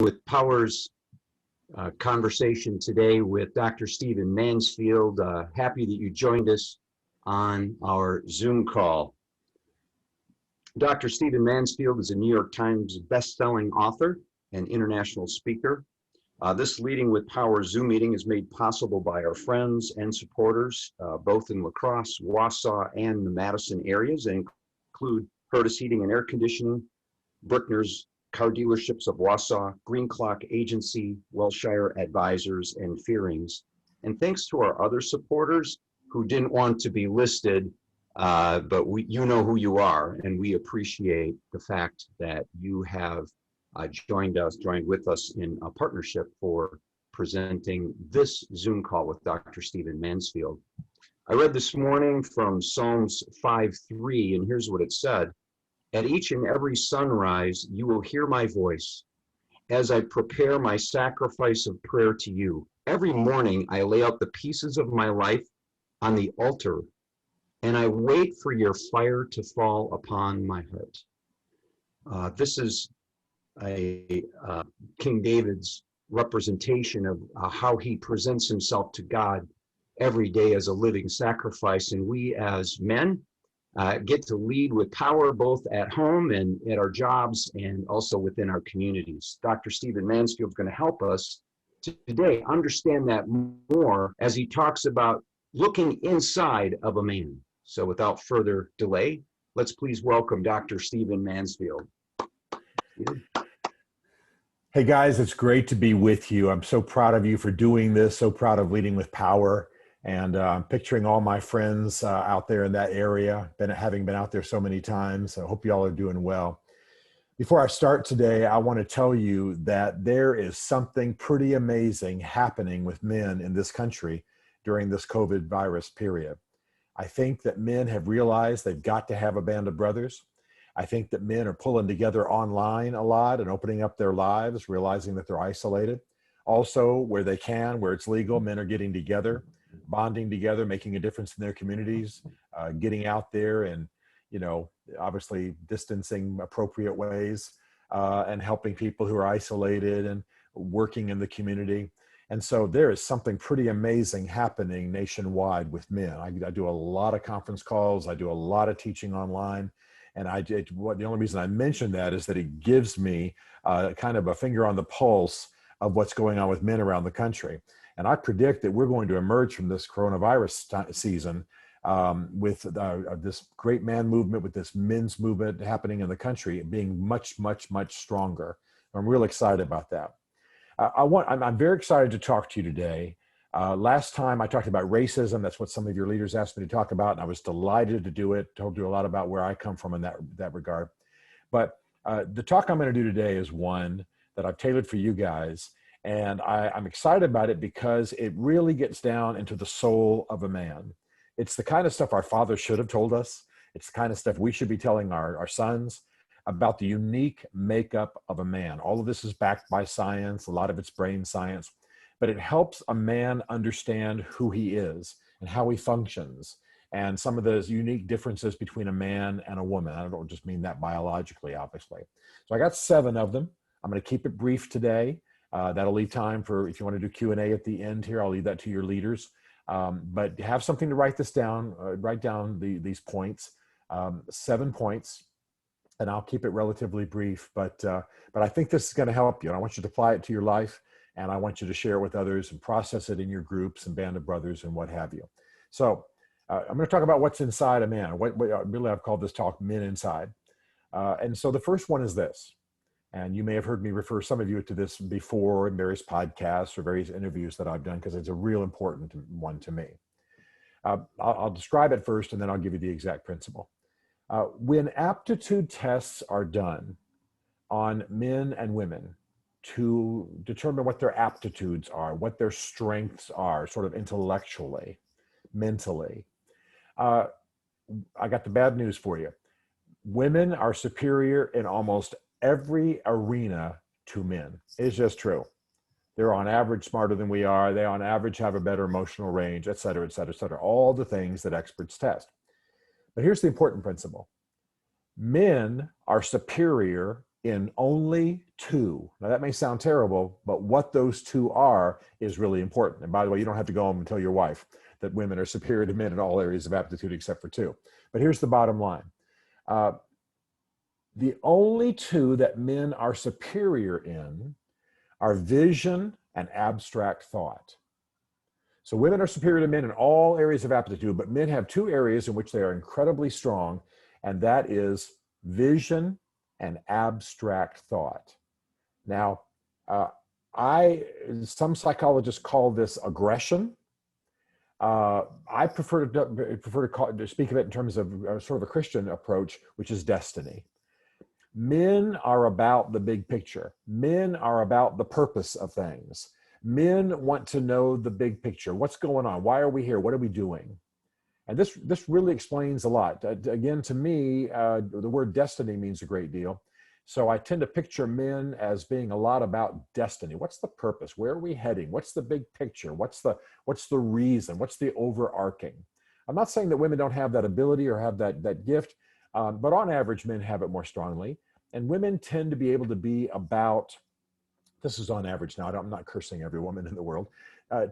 with Power's conversation today with Dr. Stephen Mansfield. Happy that you joined us on our Zoom call. Dr. Stephen Mansfield is a New York Times best-selling author and international speaker. This Leading with Power Zoom meeting is made possible by our friends and supporters, both in La Crosse, Wausau, and the Madison areas, and include Curtis Heating and Air Conditioning, Bruckner's Car Dealerships of Wausau, Green Clock Agency, Welshire Advisors, and Fearings. And thanks to our other supporters who didn't want to be listed, but you know who you are, and we appreciate the fact that you have joined with us in a partnership for presenting this Zoom call with Dr. Stephen Mansfield. I read this morning from Psalms 5:3, and here's what it said. At each and every sunrise, you will hear my voice as I prepare my sacrifice of prayer to you. Every morning, I lay out the pieces of my life on the altar, and I wait for your fire to fall upon my heart. This is King David's representation of how he presents himself to God every day as a living sacrifice. And we as men get to lead with power both at home and at our jobs and also within our communities. Dr. Stephen Mansfield is going to help us today understand that more as he talks about looking inside of a man. So without further delay, let's please welcome Dr. Stephen Mansfield. Hey guys, it's great to be with you. I'm so proud of you for doing this, so proud of Leading with Power. And I'm picturing all my friends out there in that area, having been out there so many times. I hope you all are doing well. Before I start today, I want to tell you that there is something pretty amazing happening with men in this country during this COVID virus period. I think that men have realized they've got to have a band of brothers. I think that men are pulling together online a lot and opening up their lives, realizing that they're isolated. Also, where they can, where it's legal, men are getting together, bonding together, making a difference in their communities, getting out there and, obviously distancing appropriate ways and helping people who are isolated and working in the community. And so there is something pretty amazing happening nationwide with men. I do a lot of conference calls. I do a lot of teaching online. And the only reason I mention that is that it gives me kind of a finger on the pulse of what's going on with men around the country. And I predict that we're going to emerge from this coronavirus season with this great man movement, with this men's movement happening in the country, being much, much, much stronger. I'm real excited about that. I'm very excited to talk to you today. Last time I talked about racism. That's what some of your leaders asked me to talk about, and I was delighted to do it. Told you a lot about where I come from in that regard. But the talk I'm going to do today is one that I've tailored for you guys. And I'm excited about it because it really gets down into the soul of a man. It's the kind of stuff our fathers should have told us. It's the kind of stuff we should be telling our sons about the unique makeup of a man. All of this is backed by science, a lot of it's brain science, but it helps a man understand who he is and how he functions and some of those unique differences between a man and a woman. I don't just mean that biologically, obviously. So I got 7 of them. I'm going to keep it brief today. That'll leave time for, if you want to do Q&A at the end here, I'll leave that to your leaders. But have something to write this down, write down these points, 7 points, and I'll keep it relatively brief. But I think this is going to help you. And I want you to apply it to your life, and I want you to share it with others and process it in your groups and band of brothers and what have you. So I'm going to talk about what's inside a man. What really I've called this talk Men Inside. And so the first one is this. And you may have heard me refer some of you to this before in various podcasts or various interviews that I've done because it's a real important one to me. I'll describe it first and then I'll give you the exact principle. When aptitude tests are done on men and women to determine what their aptitudes are, what their strengths are, sort of intellectually, mentally, I got the bad news for you. Women are superior in almost every arena to men. It's just true. They're on average smarter than we are. They on average have a better emotional range, et cetera, et cetera, et cetera. All the things that experts test. But here's the important principle. Men are superior in only two. Now that may sound terrible, but what those two are is really important. And by the way, you don't have to go home and tell your wife that women are superior to men in all areas of aptitude except for two. But here's the bottom line. The only two that men are superior in are vision and abstract thought. So women are superior to men in all areas of aptitude, but men have two areas in which they are incredibly strong, and that is vision and abstract thought. Now, some psychologists call this aggression. I prefer to speak of it in terms of sort of a Christian approach, which is destiny. Men are about the big picture. Men are about the purpose of things. Men want to know the big picture. What's going on? Why are we here? What are we doing? And this really explains a lot. Again, to me, the word destiny means a great deal. So I tend to picture men as being a lot about destiny. What's the purpose? Where are we heading? What's the big picture? What's the reason? What's the overarching? I'm not saying that women don't have that ability or have that gift, but on average, men have it more strongly. And women tend to be able to be about, this is on average now, I'm not cursing every woman in the world,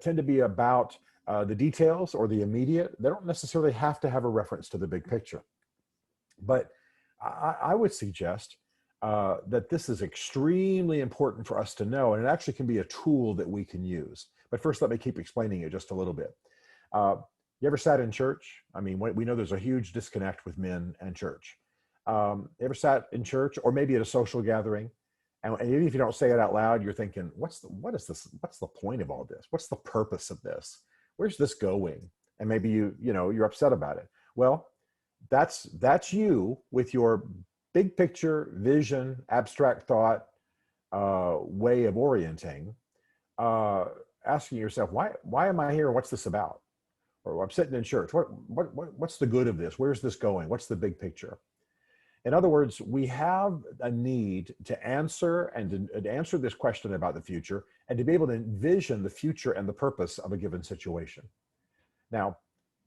tend to be about the details or the immediate. They don't necessarily have to have a reference to the big picture. But I would suggest that this is extremely important for us to know, and it actually can be a tool that we can use. But first, let me keep explaining it just a little bit. You ever sat in church? I mean, we know there's a huge disconnect with men and church. You ever sat in church or maybe at a social gathering? And even if you don't say it out loud, you're thinking, what is this? What's the point of all this? What's the purpose of this? Where's this going? And maybe you're upset about it. Well, that's you with your big picture, vision, abstract thought, way of orienting, asking yourself, why am I here? What's this about? Or I'm sitting in church. What's the good of this? Where's this going? What's the big picture? In other words, we have a need to answer and to answer this question about the future and to be able to envision the future and the purpose of a given situation. Now,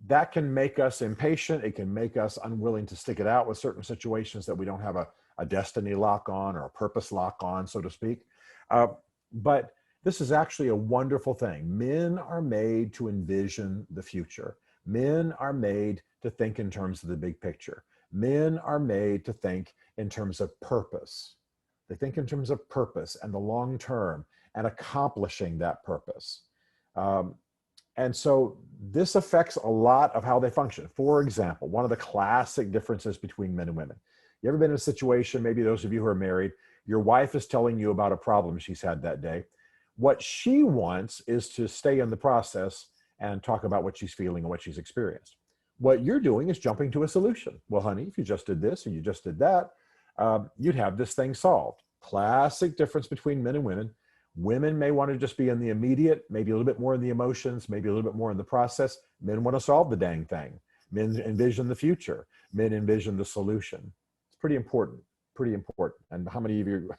that can make us impatient. It can make us unwilling to stick it out with certain situations that we don't have a destiny lock on or a purpose lock on, so to speak. But this is actually a wonderful thing. Men are made to envision the future. Men are made to think in terms of the big picture. Men are made to think in terms of purpose. They think in terms of purpose and the long term and accomplishing that purpose. And so this affects a lot of how they function. For example, one of the classic differences between men and women. You ever been in a situation, maybe those of you who are married, your wife is telling you about a problem she's had that day. What she wants is to stay in the process and talk about what she's feeling and what she's experienced. What you're doing is jumping to a solution. Well, honey, if you just did this and you just did that, you'd have this thing solved. Classic difference between men and women. Women may want to just be in the immediate, maybe a little bit more in the emotions, maybe a little bit more in the process. Men want to solve the dang thing. Men envision the future. Men envision the solution. It's pretty important, pretty important. And how many of you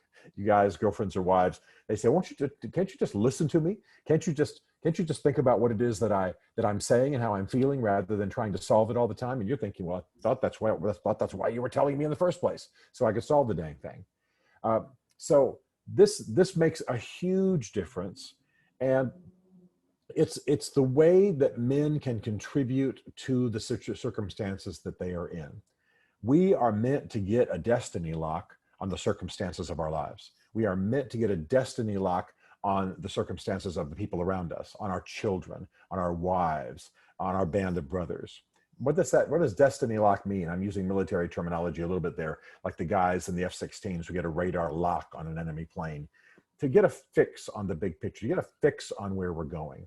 guys, girlfriends or wives, they say, can't you just listen to me? Can't you just think about what it is that I'm saying and how I'm feeling rather than trying to solve it all the time? And you're thinking, well, I thought that's why you were telling me in the first place, so I could solve the dang thing. So this makes a huge difference, and it's the way that men can contribute to the circumstances that they are in. We are meant to get a destiny lock on the circumstances of our lives. We are meant to get a destiny lock on the circumstances of the people around us, on our children, on our wives, on our band of brothers. What does destiny lock mean? I'm using military terminology a little bit there, like the guys in the F-16s who get a radar lock on an enemy plane. To get a fix on the big picture, to get a fix on where we're going.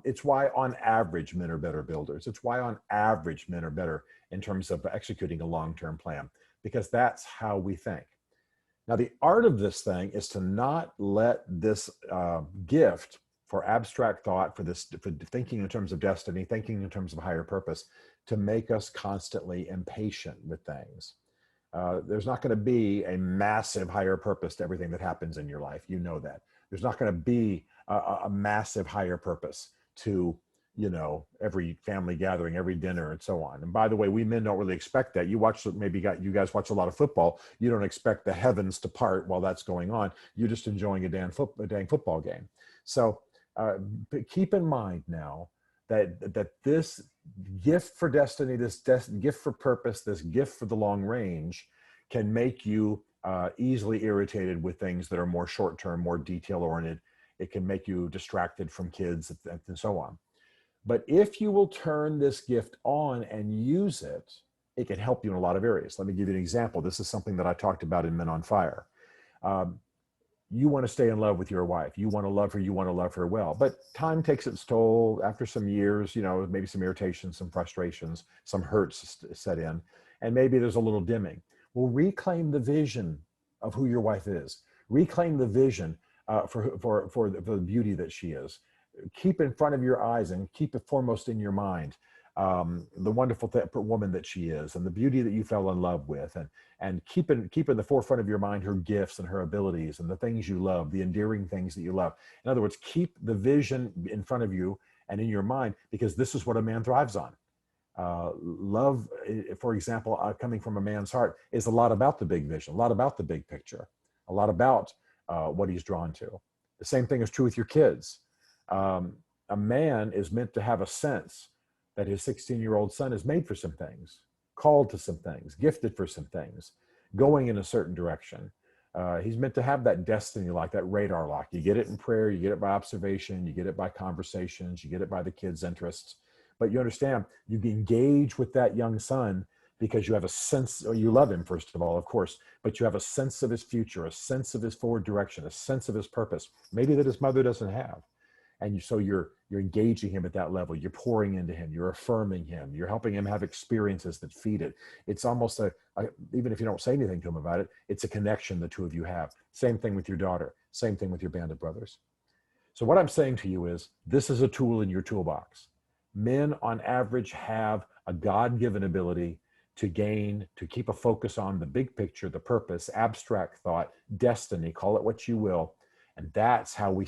It's why on average men are better builders. It's why on average men are better in terms of executing a long-term plan, because that's how we think. Now, the art of this thing is to not let this gift for abstract thought, for thinking in terms of destiny, thinking in terms of higher purpose, to make us constantly impatient with things. There's not going to be a massive higher purpose to everything that happens in your life. You know that. There's not going to be a massive higher purpose to every family gathering, every dinner, and so on. And by the way, we men don't really expect that. You guys watch a lot of football. You don't expect the heavens to part while that's going on. You're just enjoying a dang football game. So but keep in mind now that this gift for destiny, this gift for purpose, this gift for the long range can make you easily irritated with things that are more short-term, more detail-oriented. It can make you distracted from kids and so on. But if you will turn this gift on and use it, it can help you in a lot of areas. Let me give you an example. This is something that I talked about in Men on Fire. You want to stay in love with your wife. You want to love her. You want to love her well. But time takes its toll. After some years, maybe some irritations, some frustrations, some hurts set in, and maybe there's a little dimming. Well, reclaim the vision of who your wife is. Reclaim the vision for the beauty that she is. Keep in front of your eyes and keep it foremost in your mind the wonderful woman that she is and the beauty that you fell in love with, and keep in the forefront of your mind her gifts and her abilities and the things you love, the endearing things that you love. In other words, keep the vision in front of you and in your mind, because this is what a man thrives on. Love, for example, coming from a man's heart, is a lot about the big vision, a lot about the big picture, a lot about what he's drawn to. The same thing is true with your kids. A man is meant to have a sense that his 16-year-old son is made for some things, called to some things, gifted for some things, going in a certain direction. He's meant to have that destiny lock, that radar lock. You get it in prayer, you get it by observation, you get it by conversations, you get it by the kids' interests. But you understand, you engage with that young son because you have a sense, or you love him, first of all, of course, but you have a sense of his future, a sense of his forward direction, a sense of his purpose, maybe that his mother doesn't have. And so you're engaging him at that level. You're pouring into him. You're affirming him. You're helping him have experiences that feed it. It's almost even if you don't say anything to him about it, it's a connection the two of you have. Same thing with your daughter. Same thing with your band of brothers. So what I'm saying to you is, this is a tool in your toolbox. Men on average have a God-given ability to keep a focus on the big picture, the purpose, abstract thought, destiny, call it what you will. And that's how we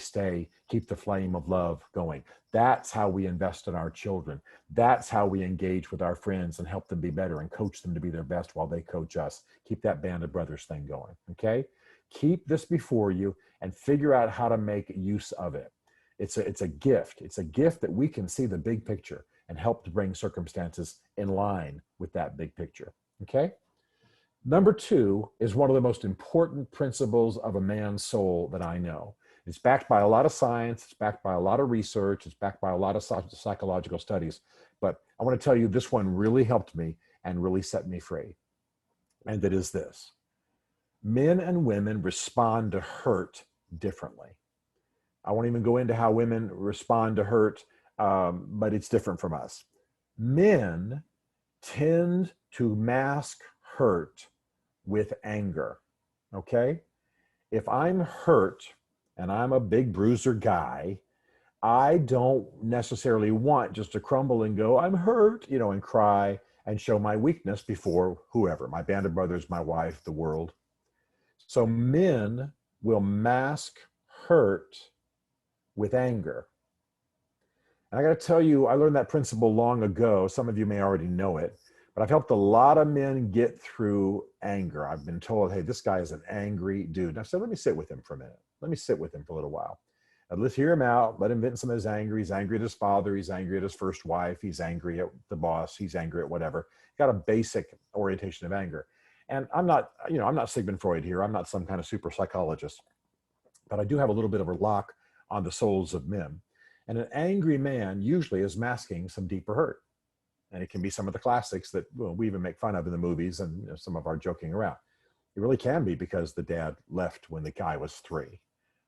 keep the flame of love going. That's how we invest in our children. That's how we engage with our friends and help them be better and coach them to be their best while they coach us. Keep that band of brothers thing going, okay? Keep this before you and figure out how to make use of it. It's a gift. It's a gift that we can see the big picture and help to bring circumstances in line with that big picture, okay? Number 2 is one of the most important principles of a man's soul that I know. It's backed by a lot of science. It's backed by a lot of research. It's backed by a lot of psychological studies. But I want to tell you, this one really helped me and really set me free. And it is this: men and women respond to hurt differently. I won't even go into how women respond to hurt, but it's different from us. Men tend to mask hurt with anger, okay? If I'm hurt and I'm a big bruiser guy, I don't necessarily want just to crumble and go, I'm hurt, and cry and show my weakness before whoever, my band of brothers, my wife, the world. So men will mask hurt with anger. And I got to tell you, I learned that principle long ago. Some of you may already know it, but I've helped a lot of men get through anger. I've been told, hey, this guy is an angry dude. And I said, let me sit with him for a minute. Let me sit with him for a little while. And let's hear him out. Let him vent some of his anger. He's angry at his father. He's angry at his first wife. He's angry at the boss. He's angry at whatever. Got a basic orientation of anger. And I'm not Sigmund Freud here. I'm not some kind of super psychologist, but I do have a little bit of a lock on the souls of men. And an angry man usually is masking some deeper hurt. And it can be some of the classics that we even make fun of in the movies and some of our joking around. It really can be because the dad left when the guy was 3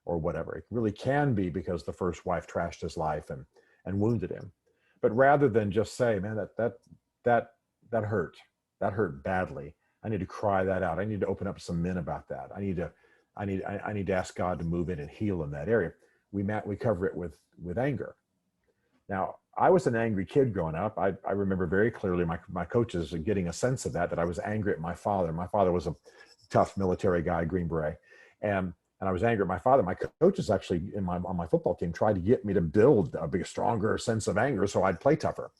or whatever. It really can be because the first wife trashed his life and wounded him. But rather than just say, man, that hurt. That hurt badly. I need to cry that out. I need to open up some men about that. I need to ask God to move in and heal in that area. We cover it with anger. Now, I was an angry kid growing up. I remember very clearly my coaches getting a sense of that I was angry at my father. My father was a tough military guy, Green Beret. And and I was angry at my father. My coaches actually on my football team tried to get me to build a big, stronger sense of anger so I'd play tougher.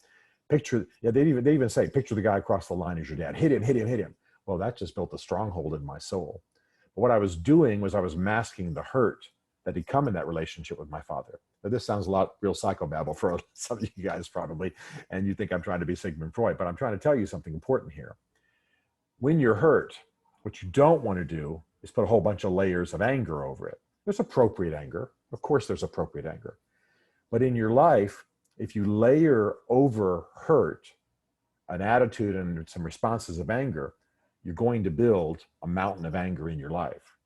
They even say, picture the guy across the line as your dad. Hit him, hit him, hit him. Well, that just built a stronghold in my soul. But what I was doing was I was masking the hurt that had come in that relationship with my father. Now, this sounds a lot real psychobabble for some of you guys probably, and you think I'm trying to be Sigmund Freud, but I'm trying to tell you something important here. When you're hurt, what you don't want to do is put a whole bunch of layers of anger over it. There's appropriate anger. Of course, there's appropriate anger. But in your life, if you layer over hurt an attitude and some responses of anger, you're going to build a mountain of anger in your life.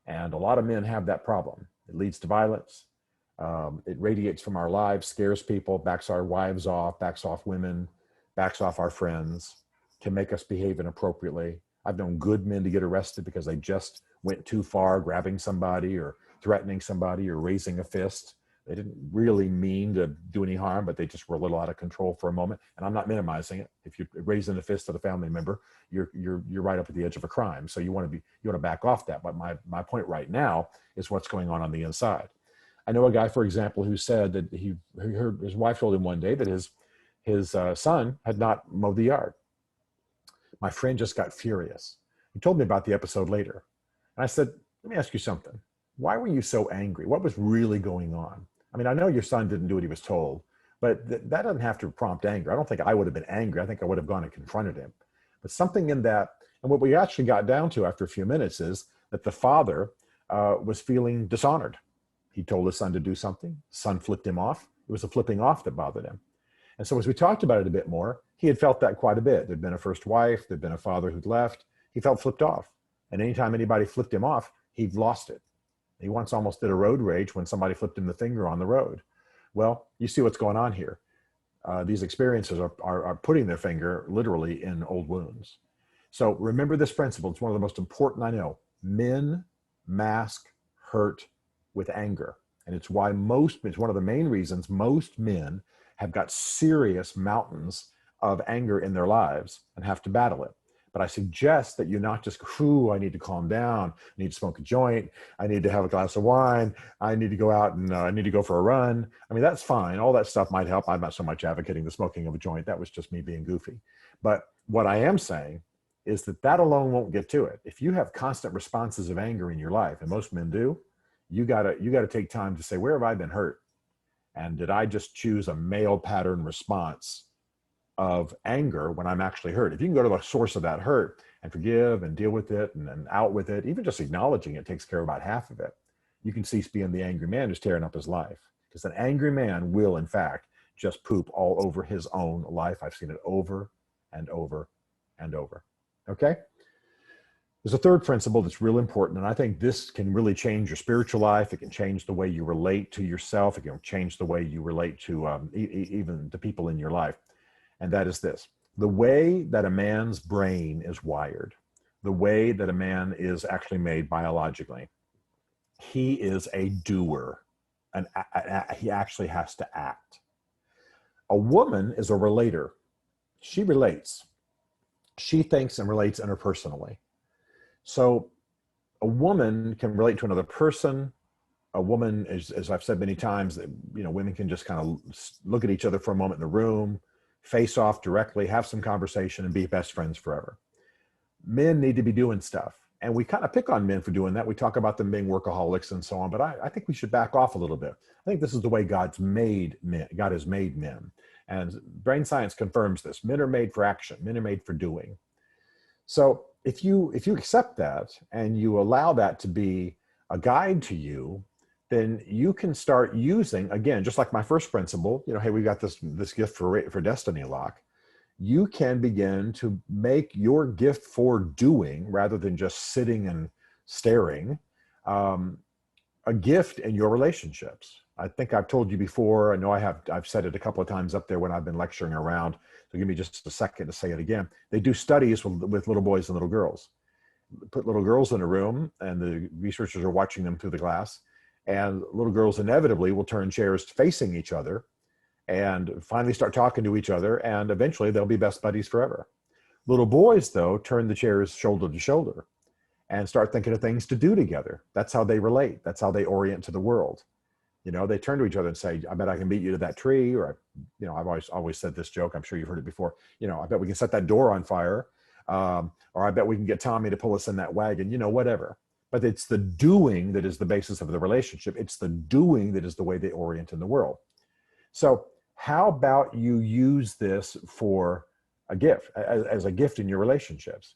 And a lot of men have that problem. It leads to violence. It radiates from our lives, scares people, backs our wives off, backs off women, backs off our friends, can make us behave inappropriately. I've known good men to get arrested because they just went too far, grabbing somebody or threatening somebody or raising a fist. They didn't really mean to do any harm, but they just were a little out of control for a moment. And I'm not minimizing it. If you're raising a fist at a family member, you're right up at the edge of a crime. So you want to back off that. But my point right now is what's going on the inside. I know a guy, for example, who said that he heard his wife told him one day that his son had not mowed the yard. My friend just got furious. He told me about the episode later. And I said, let me ask you something. Why were you so angry? What was really going on? I mean, I know your son didn't do what he was told, but that doesn't have to prompt anger. I don't think I would have been angry. I think I would have gone and confronted him. But something in that, and what we actually got down to after a few minutes is that the father was feeling dishonored. He told his son to do something. Son flipped him off. It was the flipping off that bothered him. And so as we talked about it a bit more, he had felt that quite a bit. There'd been a first wife. There'd been a father who'd left. He felt flipped off. And anytime anybody flipped him off, he'd lost it. He once almost did a road rage when somebody flipped him the finger on the road. Well, you see what's going on here. These experiences are putting their finger literally in old wounds. So remember this principle. It's one of the most important I know. Men mask hurt with anger. And it's one of the main reasons most men have got serious mountains of anger in their lives and have to battle it. But I suggest that you not just go, I need to calm down. I need to smoke a joint. I need to have a glass of wine. I need to go out and I need to go for a run. I mean, that's fine. All that stuff might help. I'm not so much advocating the smoking of a joint. That was just me being goofy. But what I am saying is that alone won't get to it. If you have constant responses of anger in your life, and most men do, you gotta take time to say, where have I been hurt? And did I just choose a male pattern response of anger when I'm actually hurt? If you can go to the source of that hurt and forgive and deal with it and out with it, even just acknowledging it takes care of about half of it. You can cease being the angry man who's tearing up his life. Because an angry man will, in fact, just poop all over his own life. I've seen it over and over and over. Okay? There's a third principle that's real important, and I think this can really change your spiritual life. It can change the way you relate to yourself. It can change the way you relate to even the people in your life. And that is this: the way that a man's brain is wired, the way that a man is actually made biologically, he is a doer, and he actually has to act. A woman is a relator. She relates. She thinks and relates interpersonally. So a woman can relate to another person. A woman, as I've said many times, women can just kind of look at each other for a moment in the room, face off directly, have some conversation, and be best friends forever. Men need to be doing stuff. And we kind of pick on men for doing that. We talk about them being workaholics and so on, but I think we should back off a little bit. I think this is the way God's made men. God has made men. And brain science confirms this. Men are made for action. Men are made for doing. So if you accept that and you allow that to be a guide to you, then you can start using, again, just like my first principle, hey, we got this gift for destiny lock. You can begin to make your gift for doing, rather than just sitting and staring, a gift in your relationships. I think I've told you before, I know I've said it a couple of times up there when I've been lecturing around, so give me just a second to say it again. They do studies with little boys and little girls. Put little girls in a room, and the researchers are watching them through the glass, and little girls inevitably will turn chairs facing each other and finally start talking to each other, and eventually they'll be best buddies forever. Little boys, though, turn the chairs shoulder to shoulder, and start thinking of things to do together. That's how they relate. That's how they orient to the world. You know, they turn to each other and say, I bet I can beat you to that tree. Or, you know, I've always said this joke. I'm sure you've heard it before. You know, I bet we can set that door on fire. Or I bet we can get Tommy to pull us in that wagon, you know, whatever. But it's the doing that is the basis of the relationship. It's the doing that is the way they orient in the world. So how about you use this for a gift, as a gift in your relationships?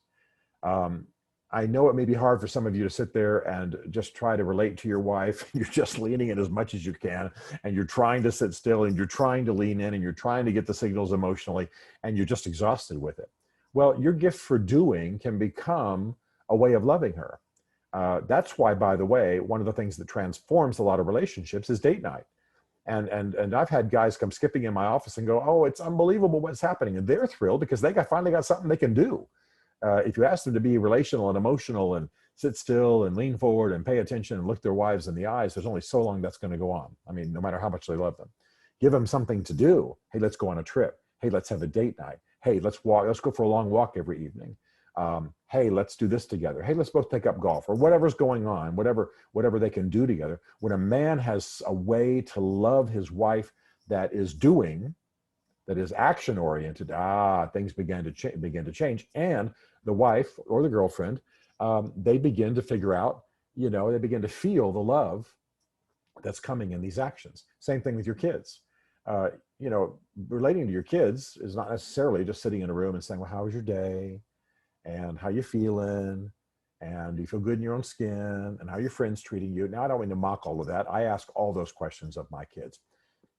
I know it may be hard for some of you to sit there and just try to relate to your wife. You're just leaning in as much as you can, and you're trying to sit still, and you're trying to lean in, and you're trying to get the signals emotionally, and you're just exhausted with it. Well, your gift for doing can become a way of loving her. That's why, by the way, one of the things that transforms a lot of relationships is date night. And I've had guys come skipping in my office and go, oh, it's unbelievable what's happening. And they're thrilled because they finally got something they can do. If you ask them to be relational and emotional and sit still and lean forward and pay attention and look their wives in the eyes, there's only so long that's going to go on. I mean, no matter how much they love them. Give them something to do. Hey, let's go on a trip. Hey, let's have a date night. Hey, let's walk. Let's go for a long walk every evening. Hey, let's do this together. Hey, let's both pick up golf, or whatever's going on, whatever they can do together. When a man has a way to love his wife that is doing, that is action oriented, things begin to change. And the wife or the girlfriend, they begin to figure out, you know, they begin to feel the love that's coming in these actions. Same thing with your kids. You know, relating to your kids is not necessarily just sitting in a room and saying, well, how was your day? And how you feeling? And do you feel good in your own skin? And how your friends treating you? Now, I don't mean to mock all of that. I ask all those questions of my kids.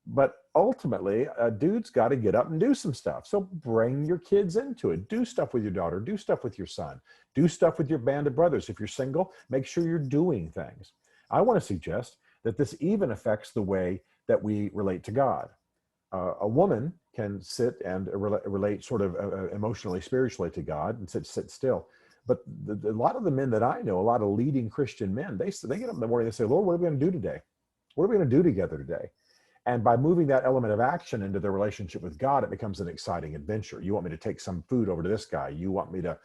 But ultimately, a dude's got to get up and do some stuff. So bring your kids into it. Do stuff with your daughter. Do stuff with your son. Do stuff with your band of brothers. If you're single, make sure you're doing things. I want to suggest that this even affects the way that we relate to God. A woman can sit and relate sort of emotionally, spiritually to God and sit still. But a lot of the men that I know, a lot of leading Christian men, they get up in the morning and they say, Lord, what are we going to do today? What are we going to do together today? And by moving that element of action into their relationship with God, it becomes an exciting adventure. You want me to take some food over to this guy. You want me to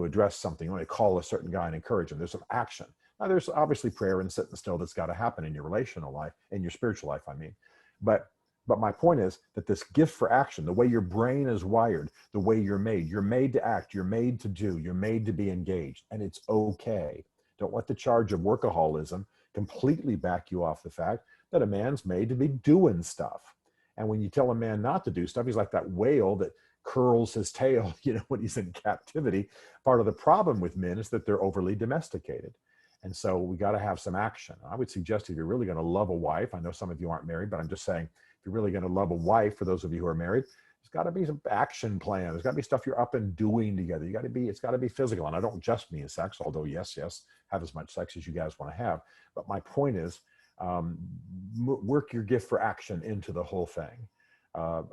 address something. You want me to call a certain guy and encourage him. There's some action. Now, there's obviously prayer and sitting still that's got to happen in your relational life, in your spiritual life, I mean. But my point is that this gift for action, the way your brain is wired, the way you're made to act, you're made to do, you're made to be engaged, and it's okay. Don't let the charge of workaholism completely back you off the fact that a man's made to be doing stuff. And when you tell a man not to do stuff, he's like that whale that curls his tail, you know, when he's in captivity. Part of the problem with men is that they're overly domesticated. And so we got to have some action. I would suggest if you're really going to love a wife, I know some of you aren't married, but I'm just saying, if you're really going to love a wife, for those of you who are married, there's got to be some action plan. There's got to be stuff you're up and doing together. It's got to be physical. And I don't just mean sex, although yes, have as much sex as you guys want to have. But my point is, work your gift for action into the whole thing.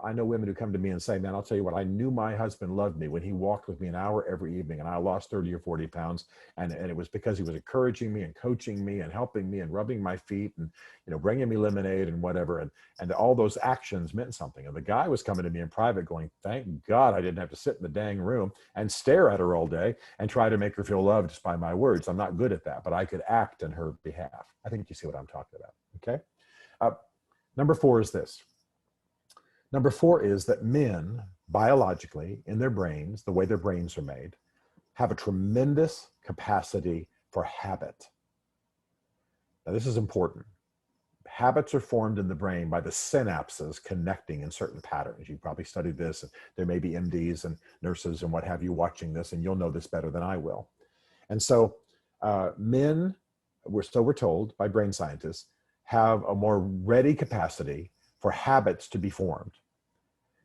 I know women who come to me and say, man, I'll tell you what, I knew my husband loved me when he walked with me an hour every evening and I lost 30 or 40 pounds. And it was because he was encouraging me and coaching me and helping me and rubbing my feet and, you know, bringing me lemonade and whatever. And all those actions meant something. And the guy was coming to me in private going, thank God I didn't have to sit in the dang room and stare at her all day and try to make her feel loved just by my words. I'm not good at that, but I could act in her behalf. I think you see what I'm talking about. Okay. Number 4 is this. Number 4 is that men, biologically, in their brains, the way their brains are made, have a tremendous capacity for habit. Now, this is important. Habits are formed in the brain by the synapses connecting in certain patterns. You've probably studied this, and there may be MDs and nurses and what have you watching this, and you'll know this better than I will. And so men, we're told by brain scientists, have a more ready capacity for habits to be formed.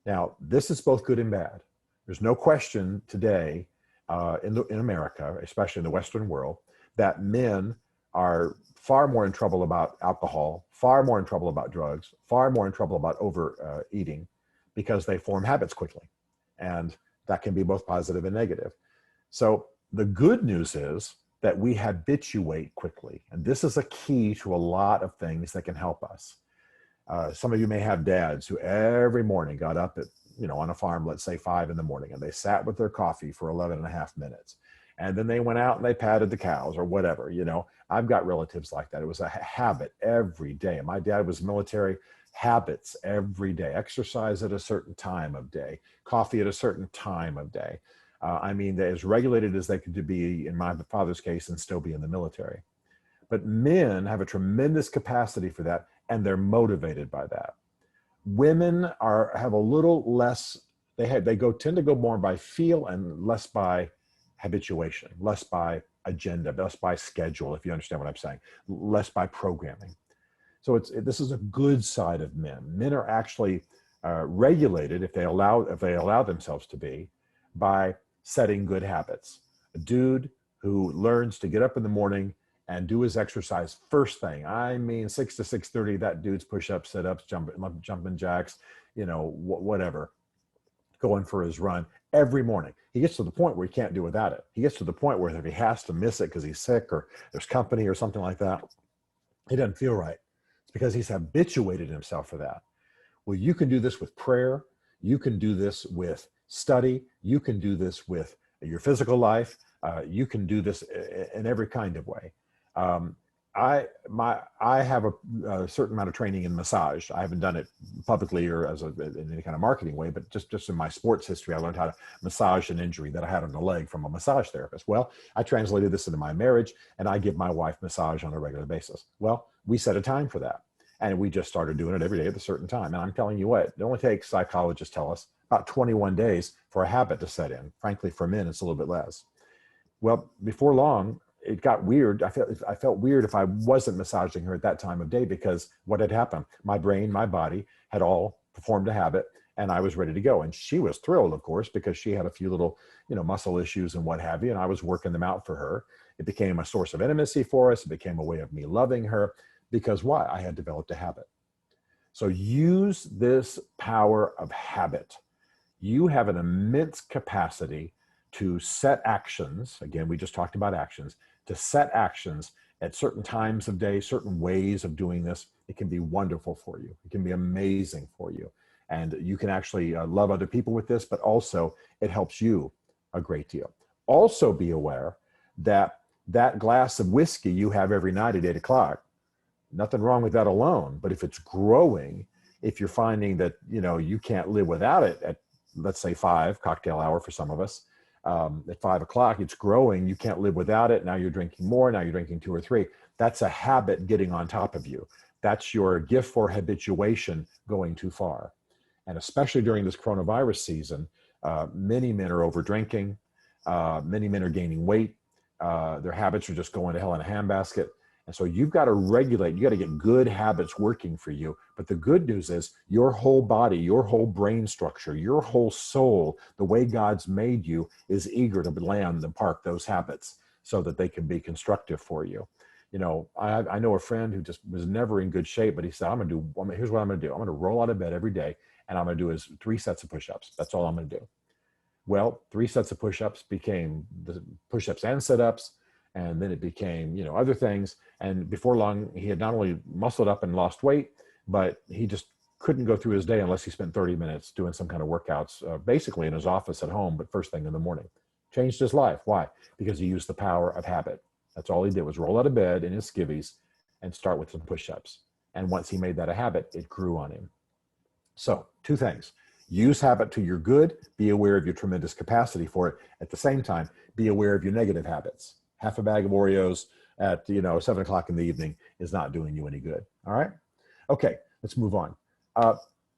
Now, this is both good and bad. There's no question today in America, especially in the Western world, that men are far more in trouble about alcohol, far more in trouble about drugs, far more in trouble about overeating, because they form habits quickly. And that can be both positive and negative. So the good news is that we habituate quickly. And this is a key to a lot of things that can help us. Some of you may have dads who every morning got up at, on a farm, let's say 5 in the morning, and they sat with their coffee for 11 and a half minutes. And then they went out and they patted the cows or whatever, you know. I've got relatives like that. It was a habit every day. My dad was military. Habits every day. Exercise at a certain time of day. Coffee at a certain time of day. I mean, they're as regulated as they could be in my father's case and still be in the military. But men have a tremendous capacity for that, and they're motivated by that. Women have a little less. They tend to go more by feel and less by habituation, less by agenda, less by schedule, if you understand what I'm saying, less by programming. So this is a good side of men. Men are actually regulated, if they allow themselves to be, by setting good habits. A dude who learns to get up in the morning and do his exercise first thing. I mean, 6 to 6:30, that dude's push-ups, sit-ups, jumping jacks, you know, whatever, going for his run every morning. He gets to the point where he can't do without it. He gets to the point where if he has to miss it because he's sick or there's company or something like that, he doesn't feel right. It's because he's habituated himself for that. Well, you can do this with prayer. You can do this with study. You can do this with your physical life. You can do this in every kind of way. I have a certain amount of training in massage. I haven't done it publicly or in any kind of marketing way, but just in my sports history, I learned how to massage an injury that I had on the leg from a massage therapist. Well, I translated this into my marriage, and I give my wife massage on a regular basis. Well, we set a time for that, and we just started doing it every day at a certain time. And I'm telling you what, it only takes, psychologists tell us, about 21 days for a habit to set in. Frankly, for men, it's a little bit less. Well, before long, it got weird. I felt weird if I wasn't massaging her at that time of day, because what had happened? My brain, my body had all performed a habit, and I was ready to go. And she was thrilled, of course, because she had a few little, muscle issues and what have you. And I was working them out for her. It became a source of intimacy for us. It became a way of me loving her, because why? I had developed a habit. So use this power of habit. You have an immense capacity to set actions. Again, we just talked about actions. To set actions at certain times of day, certain ways of doing this. It can be wonderful for you. It can be amazing for you. And you can actually love other people with this, but also it helps you a great deal. Also be aware that that glass of whiskey you have every night at 8 o'clock, nothing wrong with that alone. But if it's growing, if you're finding that, you can't live without it at, let's say 5, cocktail hour for some of us, at 5 o'clock, it's growing. You can't live without it. Now you're drinking more. Now you're drinking 2 or 3. That's a habit getting on top of you. That's your gift for habituation going too far. And especially during this coronavirus season, many men are over drinking. Many men are gaining weight. Their habits are just going to hell in a handbasket. And so you've got to regulate. You got to get good habits working for you. But the good news is your whole body, your whole brain structure, your whole soul, the way God's made you is eager to land and park those habits so that they can be constructive for you. I know a friend who just was never in good shape, but he said, here's what I'm going to do. I'm going to roll out of bed every day, and I'm going to do 3 sets of push-ups. That's all I'm going to do. Well, 3 sets of push-ups became the push-ups and sit-ups. And then it became, other things. And before long, he had not only muscled up and lost weight, but he just couldn't go through his day unless he spent 30 minutes doing some kind of workouts, basically in his office at home, but first thing in the morning. Changed his life. Why? Because he used the power of habit. That's all he did, was roll out of bed in his skivvies and start with some push-ups. And once he made that a habit, it grew on him. So 2 things. Use habit to your good. Be aware of your tremendous capacity for it. At the same time, be aware of your negative habits. Half a bag of Oreos at 7 o'clock in the evening is not doing you any good. All right. Okay, let's move on. I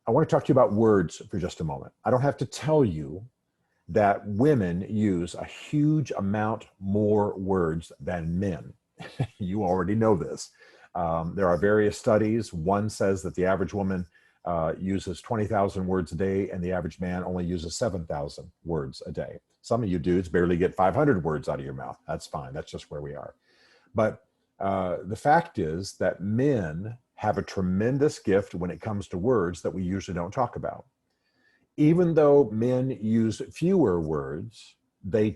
want to talk to you about words for just a moment. I don't have to tell you that women use a huge amount more words than men. You already know this. There are various studies. One says that the average woman uses 20,000 words a day, and the average man only uses 7,000 words a day. Some of you dudes barely get 500 words out of your mouth. That's fine. That's just where we are. But the fact is that men have a tremendous gift when it comes to words that we usually don't talk about. Even though men use fewer words, the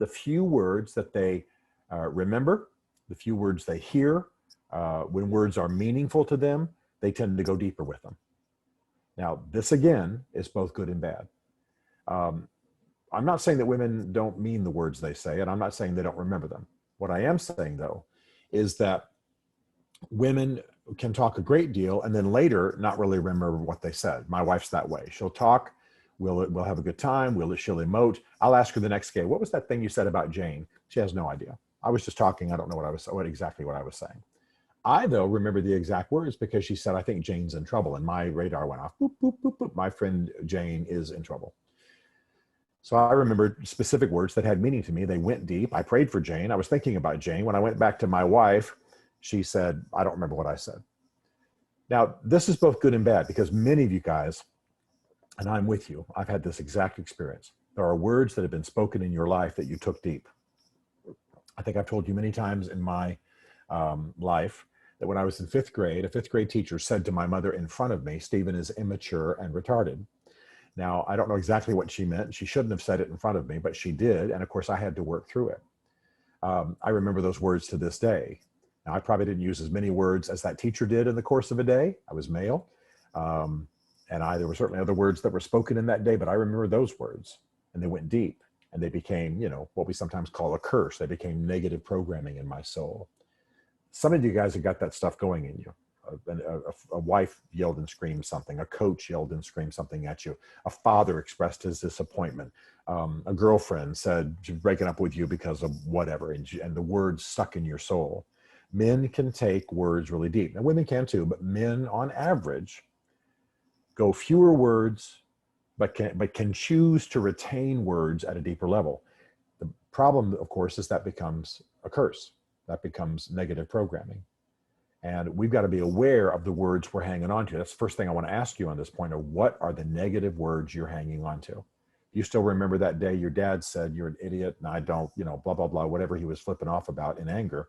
few words that they remember, the few words they hear, when words are meaningful to them, they tend to go deeper with them. Now, this again is both good and bad. I'm not saying that women don't mean the words they say, and I'm not saying they don't remember them. What I am saying, though, is that women can talk a great deal and then later not really remember what they said. My wife's that way. She'll talk, we'll have a good time, she'll emote. I'll ask her the next day, what was that thing you said about Jane? She has no idea. I was just talking. I don't know exactly what I was saying. I, though, remember the exact words because she said, I think Jane's in trouble. And my radar went off. Boop, boop, boop, boop. My friend Jane is in trouble. So I remembered specific words that had meaning to me. They went deep. I prayed for Jane. I was thinking about Jane. When I went back to my wife, she said, I don't remember what I said. Now, this is both good and bad because many of you guys, and I'm with you, I've had this exact experience. There are words that have been spoken in your life that you took deep. I think I've told you many times in my life that when I was in fifth grade, a fifth grade teacher said to my mother in front of me, Stephen is immature and retarded. Now, I don't know exactly what she meant. She shouldn't have said it in front of me, but she did. And of course, I had to work through it. I remember those words to this day. Now, I probably didn't use as many words as that teacher did in the course of a day. I was male. There were certainly other words that were spoken in that day, but I remember those words and they went deep and they became, what we sometimes call a curse. They became negative programming in my soul. Some of you guys have got that stuff going in you. A wife yelled and screamed something. A coach yelled and screamed something at you. A father expressed his disappointment. A girlfriend said she's breaking up with you because of whatever, and the words stuck in your soul. Men can take words really deep. Now, women can too, but men on average go fewer words, but can choose to retain words at a deeper level. The problem, of course, is that becomes a curse. That becomes negative programming. And we've got to be aware of the words we're hanging on to. That's the first thing I want to ask you on this point of what are the negative words you're hanging on to? You still remember that day your dad said you're an idiot and I don't, blah, blah, blah, whatever he was flipping off about in anger.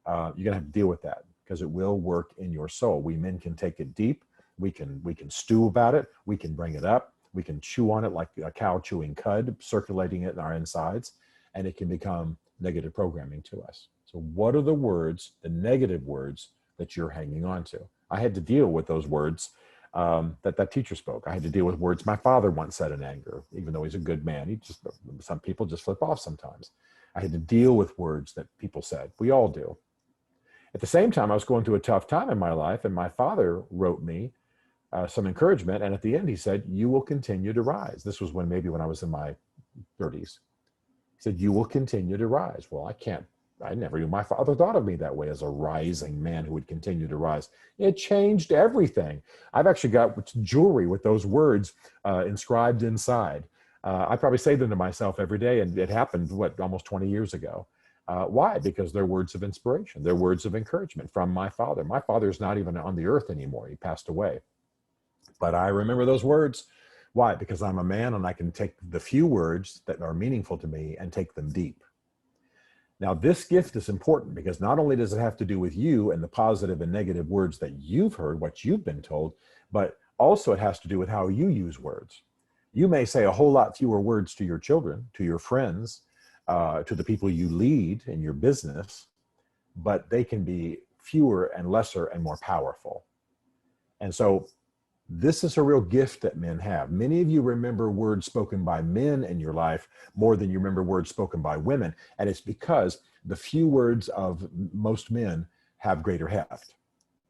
You're going to have to deal with that because it will work in your soul. We men can take it deep. We can stew about it. We can bring it up. We can chew on it like a cow chewing cud, circulating it in our insides, and it can become negative programming to us. So what are the words, the negative words that you're hanging on to? I had to deal with those words that teacher spoke. I had to deal with words my father once said in anger, even though he's a good man. Some people just flip off sometimes. I had to deal with words that people said. We all do. At the same time, I was going through a tough time in my life, and my father wrote me some encouragement. And at the end, he said, you will continue to rise. This was when I was in my 30s. He said, you will continue to rise. Well, I never knew my father thought of me that way as a rising man who would continue to rise. It changed everything. I've actually got jewelry with those words inscribed inside. I probably say them to myself every day, and it happened, almost 20 years ago. Why? Because they're words of inspiration. They're words of encouragement from my father. My father's not even on the earth anymore. He passed away. But I remember those words. Why? Because I'm a man and I can take the few words that are meaningful to me and take them deep. Now, this gift is important because not only does it have to do with you and the positive and negative words that you've heard, what you've been told, but also it has to do with how you use words. You may say a whole lot fewer words to your children, to your friends, to the people you lead in your business, but they can be fewer and lesser and more powerful. And so this is a real gift that men have. Many of you remember words spoken by men in your life more than you remember words spoken by women. And it's because the few words of most men have greater heft.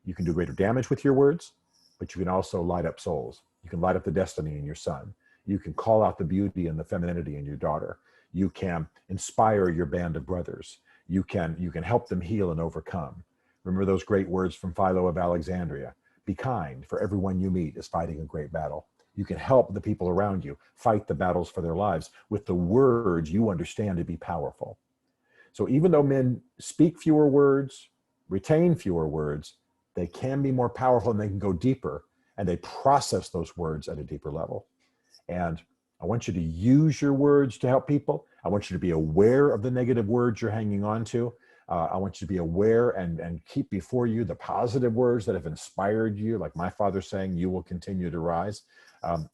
You can do greater damage with your words, but you can also light up souls. You can light up the destiny in your son. You can call out the beauty and the femininity in your daughter. You can inspire your band of brothers. You can help them heal and overcome. Remember those great words from Philo of Alexandria. Be kind, for everyone you meet is fighting a great battle. You can help the people around you fight the battles for their lives with the words you understand to be powerful. So even though men speak fewer words, retain fewer words, they can be more powerful and they can go deeper and they process those words at a deeper level. And I want you to use your words to help people. I want you to be aware of the negative words you're hanging on to. I want you to be aware and keep before you the positive words that have inspired you, like my father saying, you will continue to rise.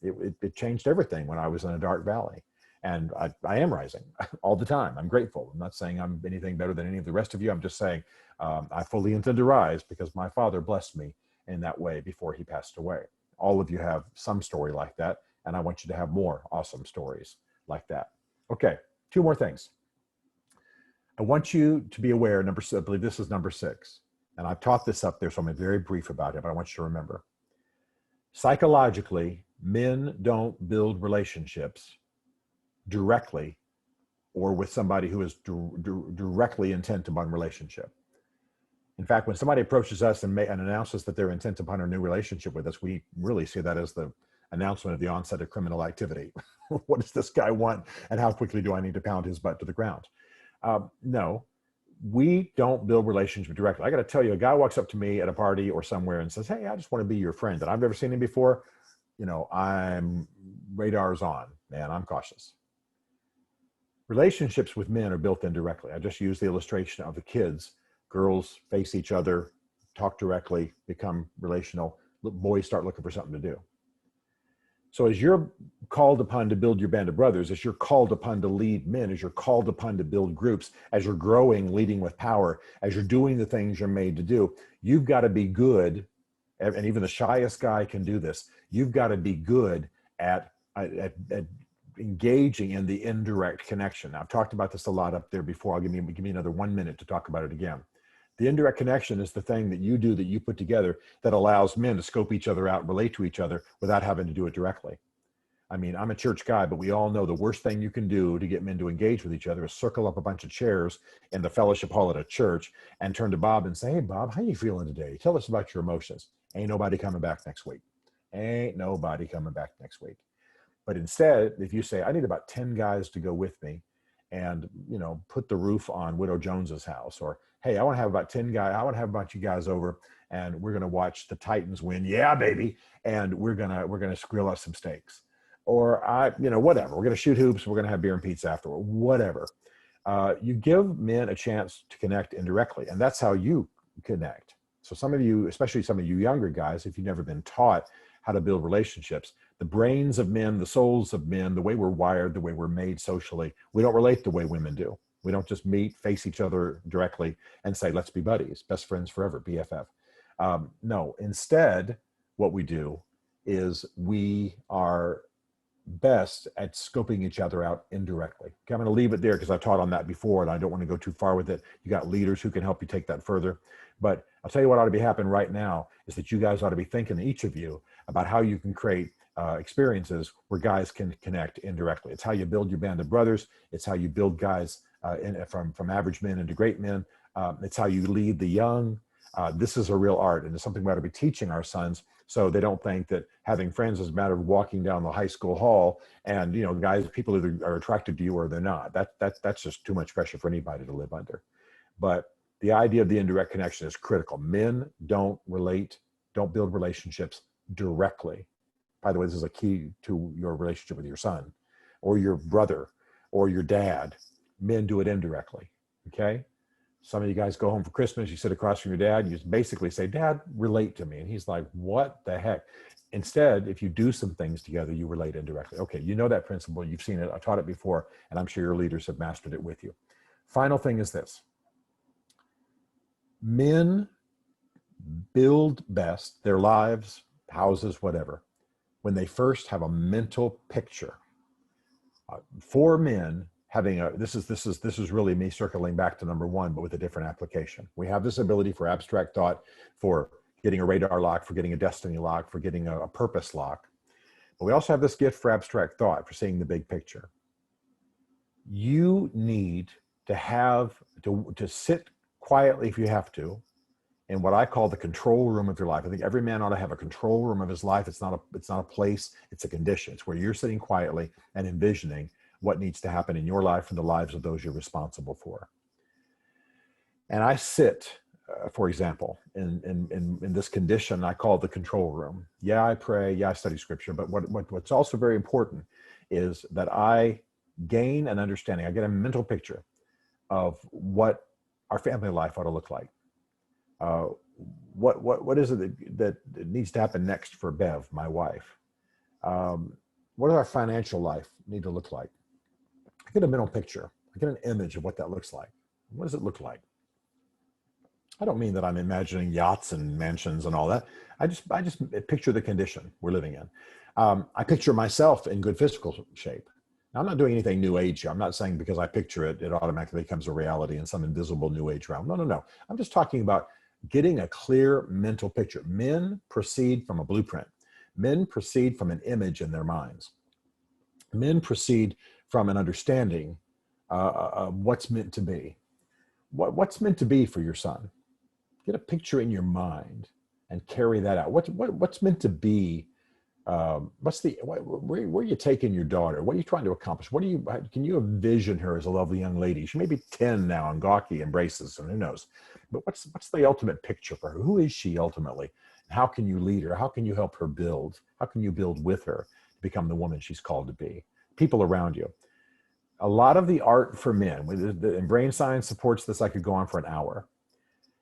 It changed everything when I was in a dark valley. And I am rising all the time. I'm grateful. I'm not saying I'm anything better than any of the rest of you. I'm just saying I fully intend to rise because my father blessed me in that way before he passed away. All of you have some story like that. And I want you to have more awesome stories like that. Okay, two more things. I want you to be aware, I believe this is number 6, and I've taught this up there, so I'm very brief about it, but I want you to remember. Psychologically, men don't build relationships directly or with somebody who is directly intent upon relationship. In fact, when somebody approaches us and announces that they're intent upon a new relationship with us, we really see that as the announcement of the onset of criminal activity. What does this guy want, and how quickly do I need to pound his butt to the ground? No, we don't build relationships directly. I got to tell you, a guy walks up to me at a party or somewhere and says, "Hey, I just want to be your friend," and I've never seen him before. I'm radar's on, man. I'm cautious. Relationships with men are built indirectly. I just used the illustration of the kids. Girls face each other, talk directly, become relational. Boys start looking for something to do. So as you're called upon to build your band of brothers, as you're called upon to lead men, as you're called upon to build groups, as you're growing, leading with power, as you're doing the things you're made to do, you've got to be good, and even the shyest guy can do this. You've got to be good at engaging in the indirect connection. Now, I've talked about this a lot up there before. I'll give me another 1 minute to talk about it again. The indirect connection is the thing that you do, that you put together, that allows men to scope each other out, relate to each other without having to do it directly. I mean, I'm a church guy, but we all know the worst thing you can do to get men to engage with each other is circle up a bunch of chairs in the fellowship hall at a church and turn to Bob and say, "Hey, Bob, how you feeling today? Tell us about your emotions." Ain't nobody coming back next week. Ain't nobody coming back next week. But instead, if you say, "I need about 10 guys to go with me and, put the roof on Widow Jones's house," or, "Hey, I want to have about 10 guys. I want to have a bunch of guys over and we're going to watch the Titans win. Yeah, baby. And we're going to grill up some steaks." Or whatever. We're going to shoot hoops. We're going to have beer and pizza afterward, whatever. You give men a chance to connect indirectly, and that's how you connect. So some of you, especially some of you younger guys, if you've never been taught how to build relationships, the brains of men, the souls of men, the way we're wired, the way we're made socially, we don't relate the way women do. We don't just meet, face each other directly and say, "Let's be buddies, best friends forever, BFF." No, instead, what we do is we are best at scoping each other out indirectly. Okay, I'm going to leave it there because I've taught on that before and I don't want to go too far with it. You got leaders who can help you take that further. But I'll tell you what ought to be happening right now is that you guys ought to be thinking, each of you, about how you can create experiences where guys can connect indirectly. It's how you build your band of brothers. It's how you build guys from average men into great men. It's how you lead the young. This is a real art, and it's something we ought to be teaching our sons, so they don't think that having friends is a matter of walking down the high school hall and, people either are attracted to you or they're not. That's just too much pressure for anybody to live under. But the idea of the indirect connection is critical. Men don't build relationships directly. By the way, this is a key to your relationship with your son or your brother or your dad. Men do it indirectly, okay? Some of you guys go home for Christmas, you sit across from your dad, and you basically say, "Dad, relate to me." And he's like, "What the heck?" Instead, if you do some things together, you relate indirectly. Okay, you know that principle, you've seen it, I taught it before, and I'm sure your leaders have mastered it with you. Final thing is this. Men build best their lives, houses, whatever, when they first have a mental picture. For men, this is really me circling back to number 1, but with a different application. We have this ability for abstract thought, for getting a radar lock, for getting a destiny lock, for getting a purpose lock. But we also have this gift for abstract thought, for seeing the big picture. You need to sit quietly if you have to, in what I call the control room of your life. I think every man ought to have a control room of his life. It's not a place, it's a condition. It's where you're sitting quietly and envisioning what needs to happen in your life and the lives of those you're responsible for. And I sit, for example, in this condition I call the control room. Yeah, I pray. Yeah, I study scripture. But what's also very important is that I gain an understanding. I get a mental picture of what our family life ought to look like. What is it that needs to happen next for Bev, my wife? What does our financial life need to look like? I get a mental picture. I get an image of what that looks like. What does it look like? I don't mean that I'm imagining yachts and mansions and all that. I just picture the condition we're living in. I picture myself in good physical shape. Now, I'm not doing anything new age here. I'm not saying because I picture it, it automatically becomes a reality in some invisible new age realm. No, no, no. I'm just talking about getting a clear mental picture. Men proceed from a blueprint. Men proceed from an image in their minds. Men proceed from an understanding of what's meant to be. What's meant to be for your son? Get a picture in your mind and carry that out. What's meant to be? Where are you taking your daughter? What are you trying to accomplish? Can you envision her as a lovely young lady? She may be 10 now and gawky and braces, and who knows? But what's the ultimate picture for her? Who is she ultimately? How can you lead her? How can you help her build? How can you build with her to become the woman she's called to be? People around you. A lot of the art for men, and brain science supports this, I could go on for an hour,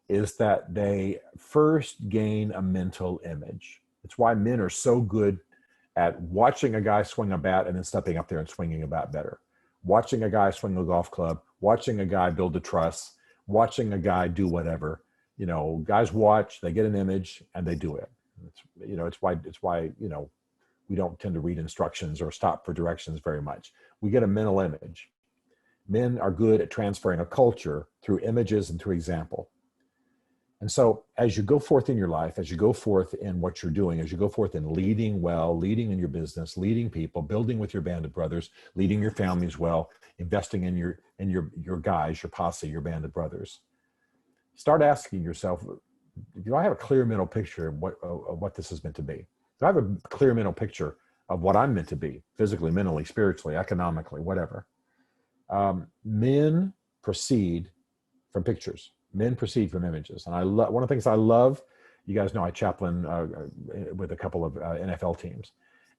is that they first gain a mental image. It's why men are so good at watching a guy swing a bat and then stepping up there and swinging a bat better. Watching a guy swing a golf club, watching a guy build a truss, watching a guy do whatever. Guys watch, they get an image, and they do it. It's why we don't tend to read instructions or stop for directions very much. We get a mental image. Men are good at transferring a culture through images and through example. And so as you go forth in your life, as you go forth in what you're doing, as you go forth in leading well, leading in your business, leading people, building with your band of brothers, leading your families well, investing in your guys, your posse, your band of brothers, start asking yourself, do I have a clear mental picture of what this is meant to be? Do I have a clear mental picture of what I'm meant to be, physically, mentally, spiritually, economically, whatever? Men proceed from pictures. Men proceed from images. And one of the things I love, you guys know I chaplain with a couple of NFL teams,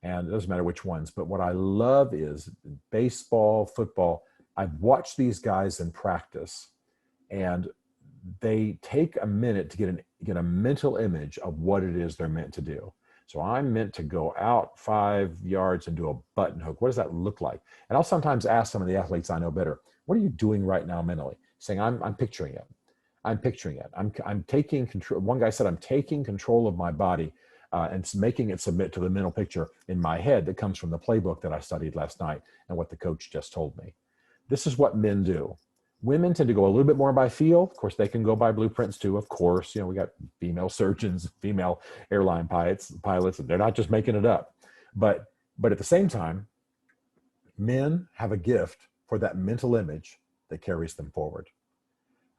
and it doesn't matter which ones, but what I love is baseball, football. I've watched these guys in practice, and they take a minute to get a mental image of what it is they're meant to do. So I'm meant to go out 5 yards and do a button hook. What does that look like? And I'll sometimes ask some of the athletes I know better, what are you doing right now mentally? Saying, I'm picturing it. I'm picturing it. I'm taking control. One guy said, I'm taking control of my body and making it submit to the mental picture in my head that comes from the playbook that I studied last night and what the coach just told me. This is what men do. Women tend to go a little bit more by feel. Of course, they can go by blueprints too. Of course, we got female surgeons, female airline pilots, and they're not just making it up. But at the same time, men have a gift for that mental image that carries them forward.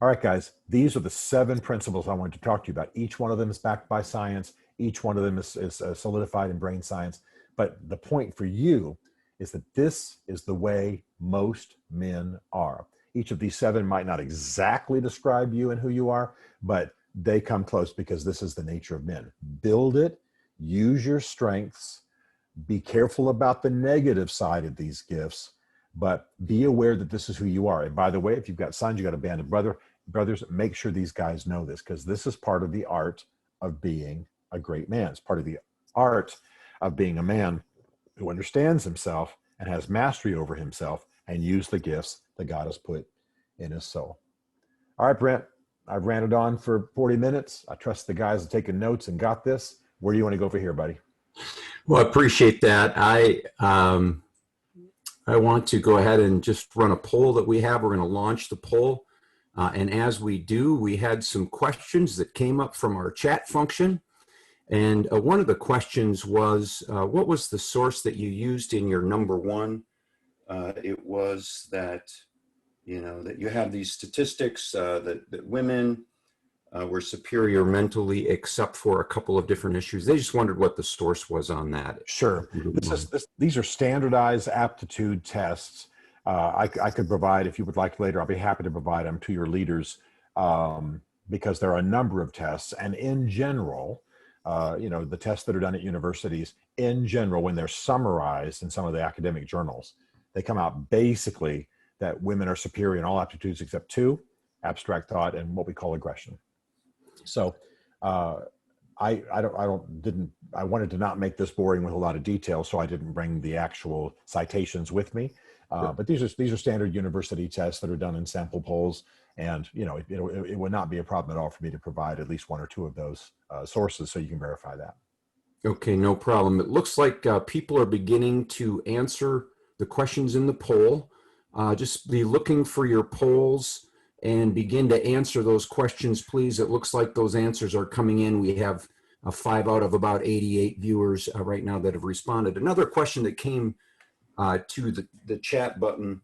All right, guys, these are the 7 principles I wanted to talk to you about. Each one of them is backed by science. Each one of them is solidified in brain science. But the point for you is that this is the way most men are. Each of these 7 might not exactly describe you and who you are, but they come close because this is the nature of men. Build it, use your strengths, be careful about the negative side of these gifts, but be aware that this is who you are. And by the way, if you've got sons, you got a band of brothers, make sure these guys know this, because this is part of the art of being a great man. It's part of the art of being a man who understands himself and has mastery over himself and use the gifts that God has put in his soul. All right, Brent, I've ranted on for 40 minutes. I trust the guys have taken notes and got this. Where do you want to go from here, buddy? Well, I appreciate that. I want to go ahead and just run a poll that we have. We're going to launch the poll. And as we do, we had some questions that came up from our chat function. And one of the questions was, what was the source that you used in your number 1? It was that, that you have these statistics that women were superior mentally, except for a couple of different issues. They just wondered what the source was on that. Sure. These are standardized aptitude tests. I could provide, if you would like later, I'll be happy to provide them to your leaders because there are a number of tests. And in general, the tests that are done at universities, in general, when they're summarized in some of the academic journals, they come out basically that women are superior in all aptitudes except 2, abstract thought and what we call aggression. So I wanted to not make this boring with a lot of detail, so I didn't bring the actual citations with me. But these are standard university tests that are done in sample polls, and it would not be a problem at all for me to provide at least 1 or 2 of those sources so you can verify that. Okay, no problem. It looks like people are beginning to answer the questions in the poll. Just be looking for your polls and begin to answer those questions, please. It looks like those answers are coming in. We have 5 out of about 88 viewers right now that have responded. Another question that came to the chat button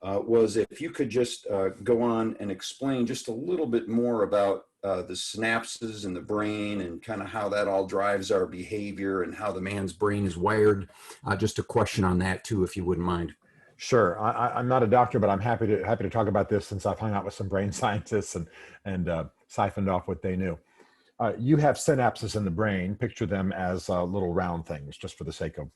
was if you could just go on and explain just a little bit more about the synapses in the brain and kind of how that all drives our behavior and how the man's brain is wired. Just a question on that too, if you wouldn't mind. Sure. I'm not a doctor, but I'm happy to talk about this since I've hung out with some brain scientists and siphoned off what they knew. You have synapses in the brain. Picture them as little round things, just for the sake of,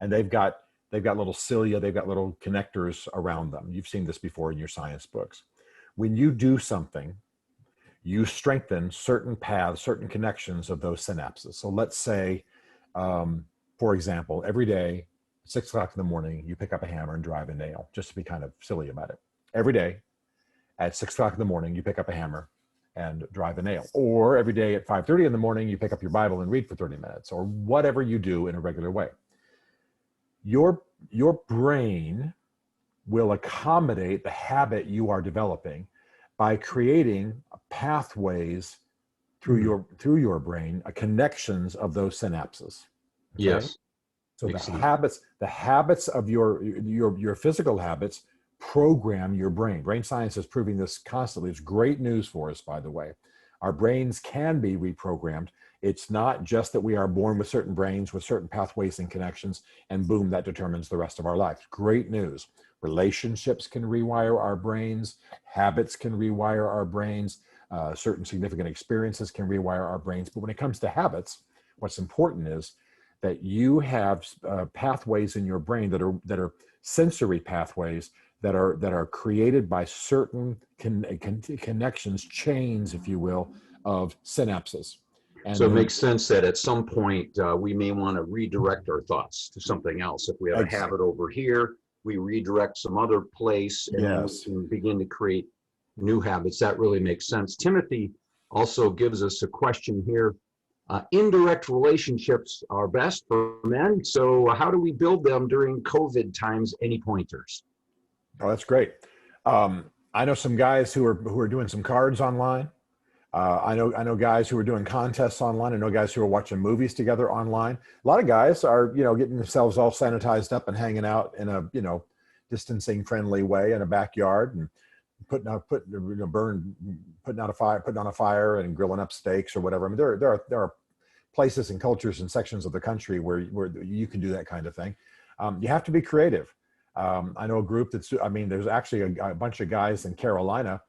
and they've got little cilia, they've got little connectors around them. You've seen this before in your science books. When you do something, you strengthen certain paths, certain connections of those synapses. So let's say, for example, every day, 6 o'clock in the morning, you pick up a hammer and drive a nail, just to be kind of silly about it. Every day at 6 o'clock in the morning, you pick up a hammer and drive a nail. Or every day at 5:30 in the morning, you pick up your Bible and read for 30 minutes, or whatever you do in a regular way. Your brain will accommodate the habit you are developing by creating pathways through your brain, connections of those synapses. Okay? Yes. So the habits of your physical habits program your brain. Brain science is proving this constantly. It's great news for us, by the way. Our brains can be reprogrammed. It's not just that we are born with certain brains, with certain pathways and connections, and boom, that determines the rest of our life. Great news. Relationships can rewire our brains. Habits can rewire our brains. Certain significant experiences can rewire our brains. But when it comes to habits, what's important is that you have pathways in your brain that are sensory pathways that are created by certain connections, chains, if you will, of synapses. And so it makes sense that at some point we may want to redirect our thoughts to something else. If we have a habit over here, we redirect some other place, and then we can begin to create new habits. That really makes sense. Timothy also gives us a question here. Indirect relationships are best for men. So how do we build them during COVID times? Any pointers? Oh, that's great. I know some guys who are doing some cards online. I know guys who are doing contests online. I know guys who are watching movies together online. A lot of guys are, getting themselves all sanitized up and hanging out in a, distancing friendly way in a backyard and putting on a fire and grilling up steaks or whatever. I mean, there are places and cultures and sections of the country where you can do that kind of thing. You have to be creative. I know a group there's actually a bunch of guys in Carolina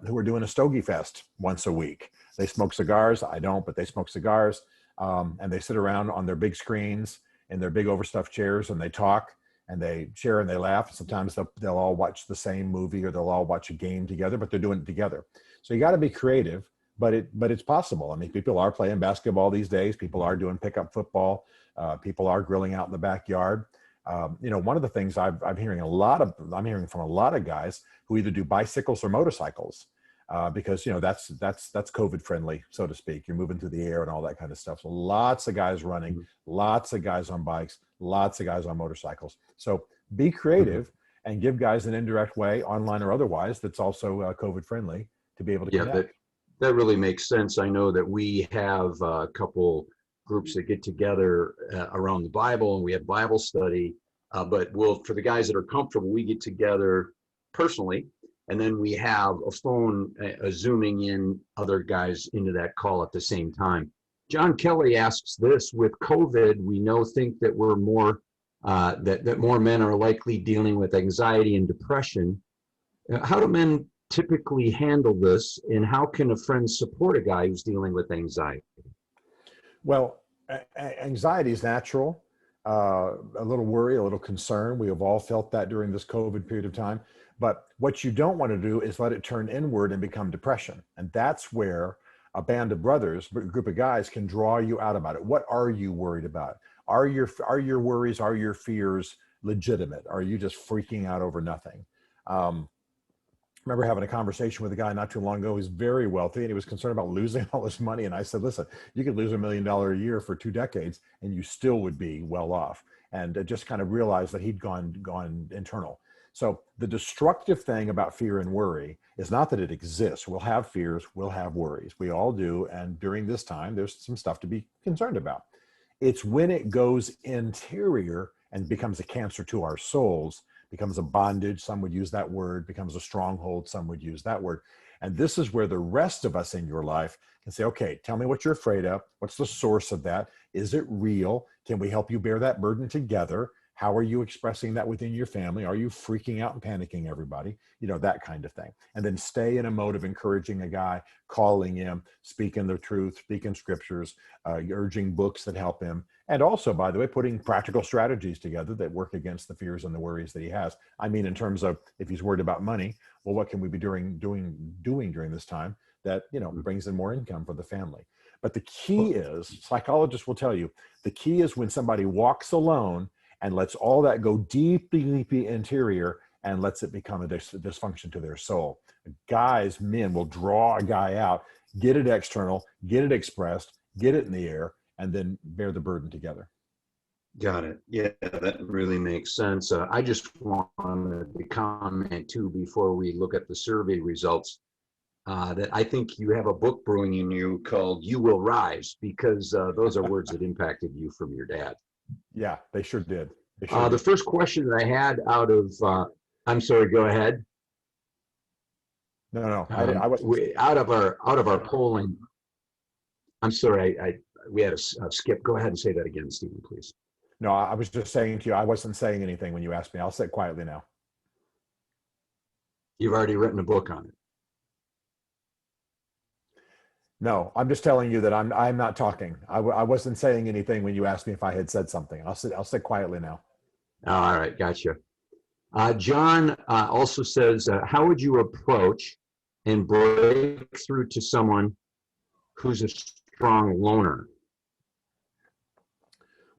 who are doing a stogie fest once a week. They smoke cigars. I don't, but they smoke cigars. And they sit around on their big screens in their big overstuffed chairs, and they talk and they share and they laugh. Sometimes they'll all watch the same movie, or they'll all watch a game together, but they're doing it together. So you got to be creative, but it's possible. I mean, people are playing basketball these days. People are doing pickup football. People are grilling out in the backyard. One of the things I'm hearing from a lot of guys who either do bicycles or motorcycles, because that's COVID friendly, so to speak. You're moving through the air and all that kind of stuff. So lots of guys running, lots of guys on bikes, lots of guys on motorcycles. So be creative and give guys an indirect way, online or otherwise, that's also COVID friendly to be able to connect. That really makes sense. I know that we have a couple groups that get together around the Bible, and we have Bible study. But for the guys that are comfortable, we get together personally, and then we have a phone zooming in other guys into that call at the same time. John Kelly asks this: with COVID, we think that we're more that more men are likely dealing with anxiety and depression. How do men typically handle this, and how can a friend support a guy who's dealing with anxiety? Well, anxiety is natural. A little worry, a little concern. We have all felt that during this COVID period of time. But what you don't want to do is let it turn inward and become depression. And that's where a band of brothers, a group of guys, can draw you out about it. What are you worried about? Are your worries, are your fears legitimate? Are you just freaking out over nothing? remember having a conversation with a guy not too long ago who's very wealthy, and he was concerned about losing all his money. And I said, listen, you could lose $1 million a year for 2 decades and you still would be well off. And just kind of realized that he'd gone internal. So the destructive thing about fear and worry is not that it exists. We'll have fears, we'll have worries. We all do. And during this time, there's some stuff to be concerned about. It's when it goes interior and becomes a cancer to our souls, becomes a bondage, some would use that word, becomes a stronghold, some would use that word. And this is where the rest of us in your life can say, okay, tell me what you're afraid of. What's the source of that? Is it real? Can we help you bear that burden together? How are you expressing that within your family? Are you freaking out and panicking everybody? You know, that kind of thing. And then stay in a mode of encouraging a guy, calling him, speaking the truth, speaking scriptures, urging books that help him. And also, by the way, putting practical strategies together that work against the fears and the worries that he has. I mean, in terms of if he's worried about money, well, what can we be doing during this time that, you know, brings in more income for the family? But the key is, psychologists will tell you, the key is when somebody walks alone and lets all that go deeply, deeply interior and lets it become a dysfunction to their soul. Guys, men will draw a guy out, get it external, get it expressed, get it in the air, and then bear the burden together. Got it. Yeah, that really makes sense. I just wanted to comment too before we look at the survey results that I think you have a book brewing in you called You Will Rise, because those are words that impacted you from your dad. Yeah, they sure did. The first question that I had out of, I'm sorry, go ahead. No, I wasn't. Out of our polling, I'm sorry, we had a skip. Go ahead and say that again, Stephen, please. No, I was just saying to you, I wasn't saying anything when you asked me. I'll sit quietly now. You've already written a book on it. No, I'm just telling you that I'm not talking. I wasn't saying anything when you asked me if I had said something. I'll sit quietly now. All right, gotcha. John also says, how would you approach and break through to someone who's a strong loner?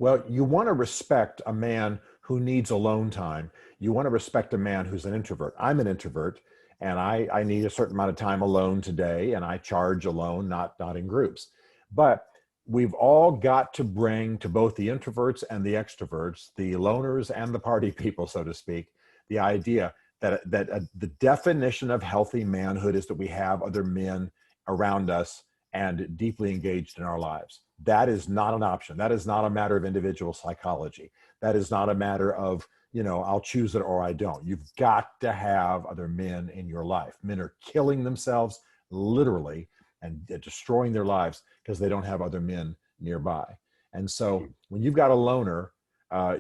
Well, you want to respect a man who needs alone time. You want to respect a man who's an introvert. I'm an introvert, and I need a certain amount of time alone today, and I charge alone, not in groups. But we've all got to bring to both the introverts and the extroverts, the loners and the party people, so to speak, the idea that the definition of healthy manhood is that we have other men around us and deeply engaged in our lives. That is not an option. That is not a matter of individual psychology. That is not a matter of, you know, I'll choose it or I don't. You've got to have other men in your life. Men are killing themselves literally and destroying their lives because they don't have other men nearby. And so when you've got a loner,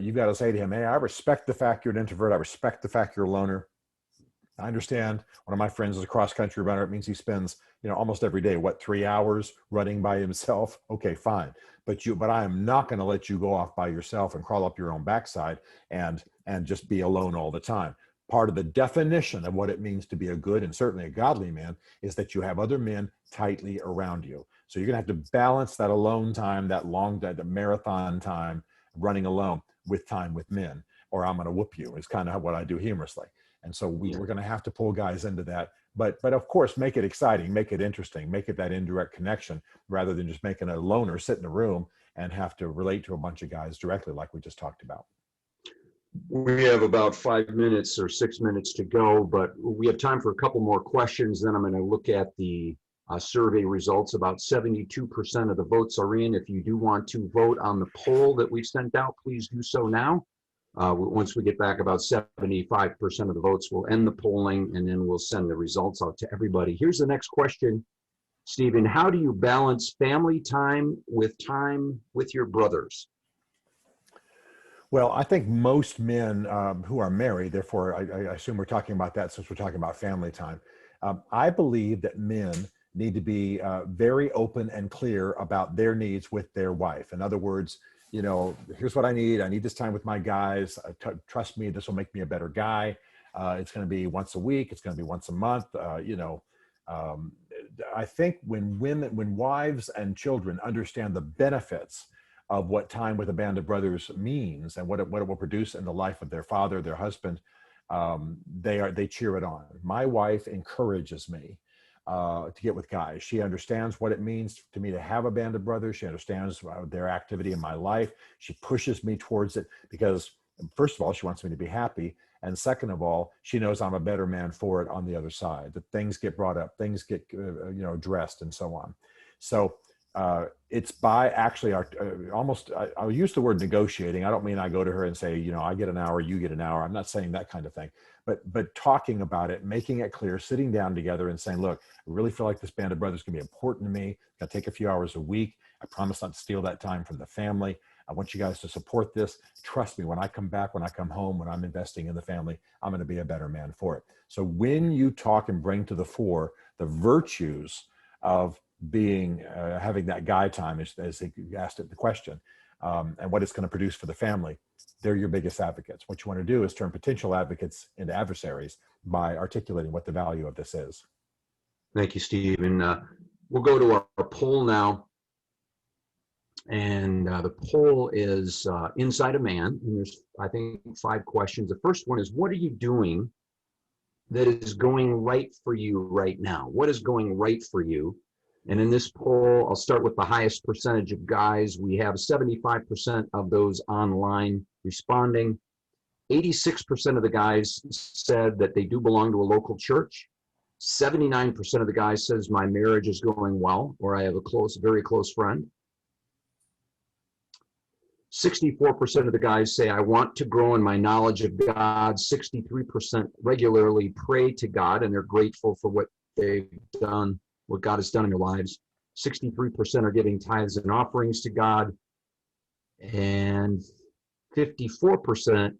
you've got to say to him, hey, I respect the fact you're an introvert. I respect the fact you're a loner. I understand one of my friends is a cross-country runner. It means he spends, you know, almost every day, 3 hours running by himself. Okay, fine. But I am not going to let you go off by yourself and crawl up your own backside and just be alone all the time. Part of the definition of what it means to be a good and certainly a godly man is that you have other men tightly around you. So you're going to have to balance that alone time, that marathon time running alone with time with men, or I'm going to whoop you is kind of what I do humorously. And so we're going to have to pull guys into that. But of course, make it exciting, make it interesting, make it that indirect connection rather than just making a loner sit in a room and have to relate to a bunch of guys directly like we just talked about. We have about 5 minutes or 6 minutes to go, but we have time for a couple more questions. Then I'm going to look at the survey results. About 72% of the votes are in. If you do want to vote on the poll that we've sent out, please do so now. Once we get back about 75% of the votes, we'll end the polling and then we'll send the results out to everybody. Here's the next question, Stephen. How do you balance family time with your brothers? Well, I think most men who are married, therefore I assume we're talking about that since we're talking about family time. I believe that men need to be very open and clear about their needs with their wife. In other words, you know, here's what I need. I need this time with my guys. Trust me, this will make me a better guy. It's going to be once a week. It's going to be once a month. I think when wives and children understand the benefits of what time with a band of brothers means and what it will produce in the life of their father, their husband, they cheer it on. My wife encourages me to get with guys. She understands what it means to me to have a band of brothers. She understands their activity in my life. She pushes me towards it because, first of all, she wants me to be happy. And second of all, she knows I'm a better man for it on the other side, that things get brought up, things get, addressed and so on. So it's by actually I'll use the word negotiating. I don't mean I go to her and say, I get an hour, you get an hour. I'm not saying that kind of thing, but talking about it, making it clear, sitting down together and saying, look, I really feel like this band of brothers can be important to me. It's going to take a few hours a week. I promise not to steal that time from the family. I want you guys to support this. Trust me, when I come back, when I come home, when I'm investing in the family, I'm going to be a better man for it. So when you talk and bring to the fore the virtues of being, having that guy time, as he asked it the question, and what it's going to produce for the family, they're your biggest advocates. What you want to do is turn potential advocates into adversaries by articulating what the value of this is. Thank you, Stephen. We'll go to our poll now. And the poll is inside a man. And there's, I think, 5 questions. The first one is, what are you doing that is going right for you right now? What is going right for you? And in this poll, I'll start with the highest percentage of guys. We have 75% of those online responding. 86% of the guys said that they do belong to a local church. 79% of the guys says my marriage is going well, or I have a very close friend. 64% of the guys say I want to grow in my knowledge of God. 63% regularly pray to God, and they're grateful for what they've done, what God has done in their lives. 63% are giving tithes and offerings to God. And 54%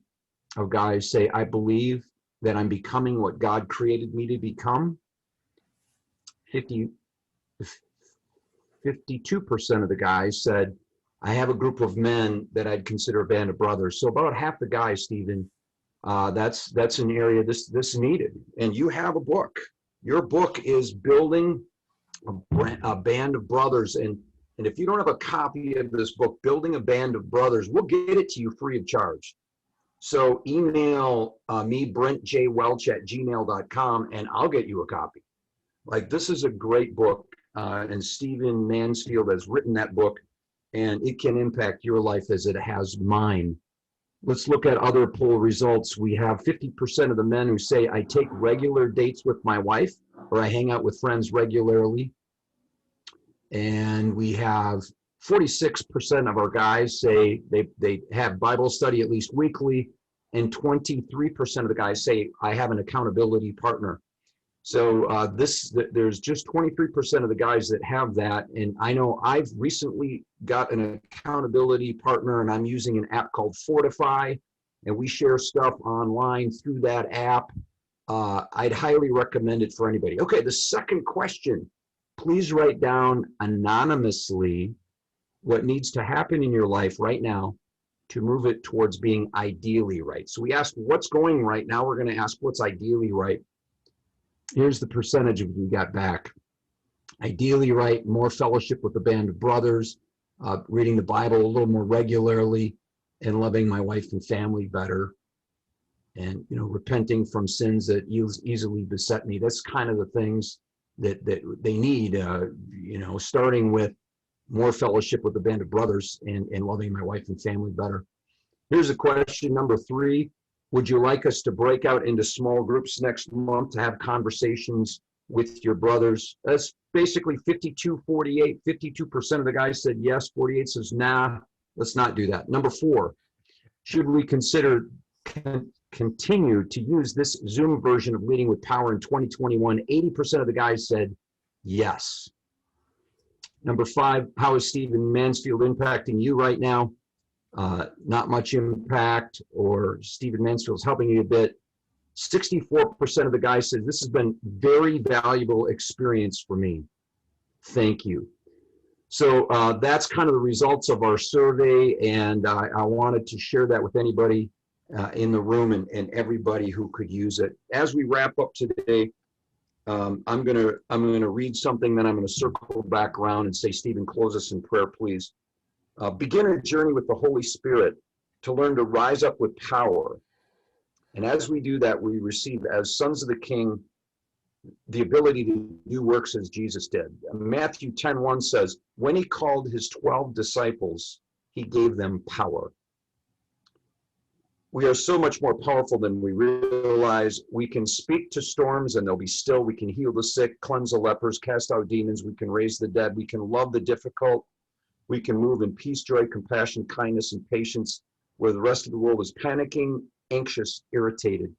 of guys say, I believe that I'm becoming what God created me to become. 52% of the guys said, I have a group of men that I'd consider a band of brothers. So about half the guys, Stephen, that's an area this needed. And you have a book. Your book is Building a Band of Brothers. And if you don't have a copy of this book, Building a Band of Brothers, we'll get it to you free of charge. So email me, brentjwelch@gmail.com, and I'll get you a copy. Like, this is a great book. And Stephen Mansfield has written that book, and it can impact your life as it has mine. Let's look at other poll results. We have 50% of the men who say, I take regular dates with my wife, or I hang out with friends regularly. And we have 46% of our guys say they have Bible study at least weekly, and 23% of the guys say, I have an accountability partner. So there's just 23% of the guys that have that. And I know I've recently got an accountability partner, and I'm using an app called Fortify, and we share stuff online through that app. I'd highly recommend it for anybody. Okay, the second question, please write down anonymously what needs to happen in your life right now to move it towards being ideally right. So we asked what's going right. Now we're going to ask what's ideally right. Here's the percentage we got back. Ideally right, more fellowship with the band of brothers, reading the Bible a little more regularly, and loving my wife and family better, and repenting from sins that easily beset me. That's kind of the things that they need, starting with more fellowship with the band of brothers and loving my wife and family better. Here's a question number 3. Would you like us to break out into small groups next month to have conversations with your brothers? That's basically 52-48. 52% of the guys said yes. 48 says, nah, let's not do that. Number 4, should we consider continue to use this Zoom version of Leading with Power in 2021? 80% of the guys said yes. Number 5, how is Stephen Mansfield impacting you right now? Not much impact, or Stephen Mansfield's helping you a bit. 64% of the guys said this has been very valuable experience for me. Thank you. So that's kind of the results of our survey, and I wanted to share that with anybody in the room and everybody who could use it. As we wrap up today, I'm gonna read something, then I'm gonna circle back around and say, Stephen, close us in prayer, please. Begin a journey with the Holy Spirit to learn to rise up with power. And as we do that, we receive, as sons of the King, the ability to do works as Jesus did. Matthew 10:1 says, when he called his 12 disciples, he gave them power. We are so much more powerful than we realize. We can speak to storms and they'll be still. We can heal the sick, cleanse the lepers, cast out demons. We can raise the dead. We can love the difficult. We can move in peace, joy, compassion, kindness, and patience, where the rest of the world is panicking, anxious, irritated,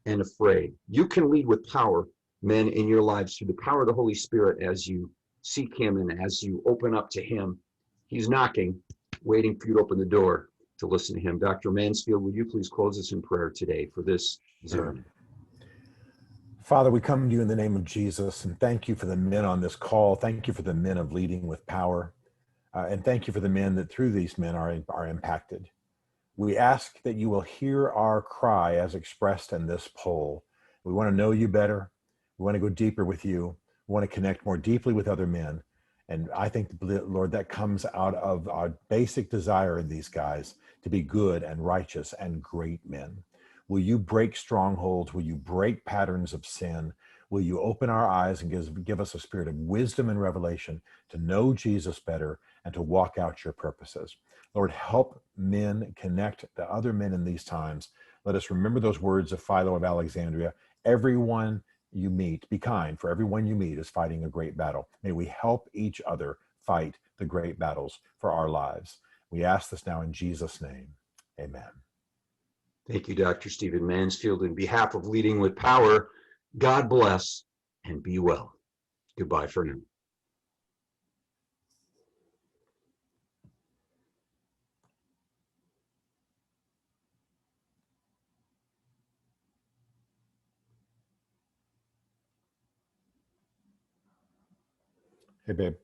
and afraid. You can lead with power, men, in your lives through the power of the Holy Spirit as you seek him and as you open up to him. He's knocking, waiting for you to open the door to listen to him. Dr. Mansfield, would you please close us in prayer today for this Zoom? Father, we come to you in the name of Jesus, and thank you for the men on this call. Thank you for the men of leading with power. And thank you for the men that through these men are impacted. We ask that you will hear our cry as expressed in this poll. We want to know you better. We want to go deeper with you. We want to connect more deeply with other men. And I think, Lord, that comes out of our basic desire in these guys to be good and righteous and great men. Will you break strongholds? Will you break patterns of sin? Will you open our eyes and give us a spirit of wisdom and revelation to know Jesus better and to walk out your purposes? Lord, help men connect to other men in these times. Let us remember those words of Philo of Alexandria. Everyone you meet, be kind, for everyone you meet is fighting a great battle. May we help each other fight the great battles for our lives. We ask this now in Jesus' name. Amen. Thank you, Dr. Stephen Mansfield. In behalf of Leading with Power, God bless and be well. Goodbye for now. Hey, babe.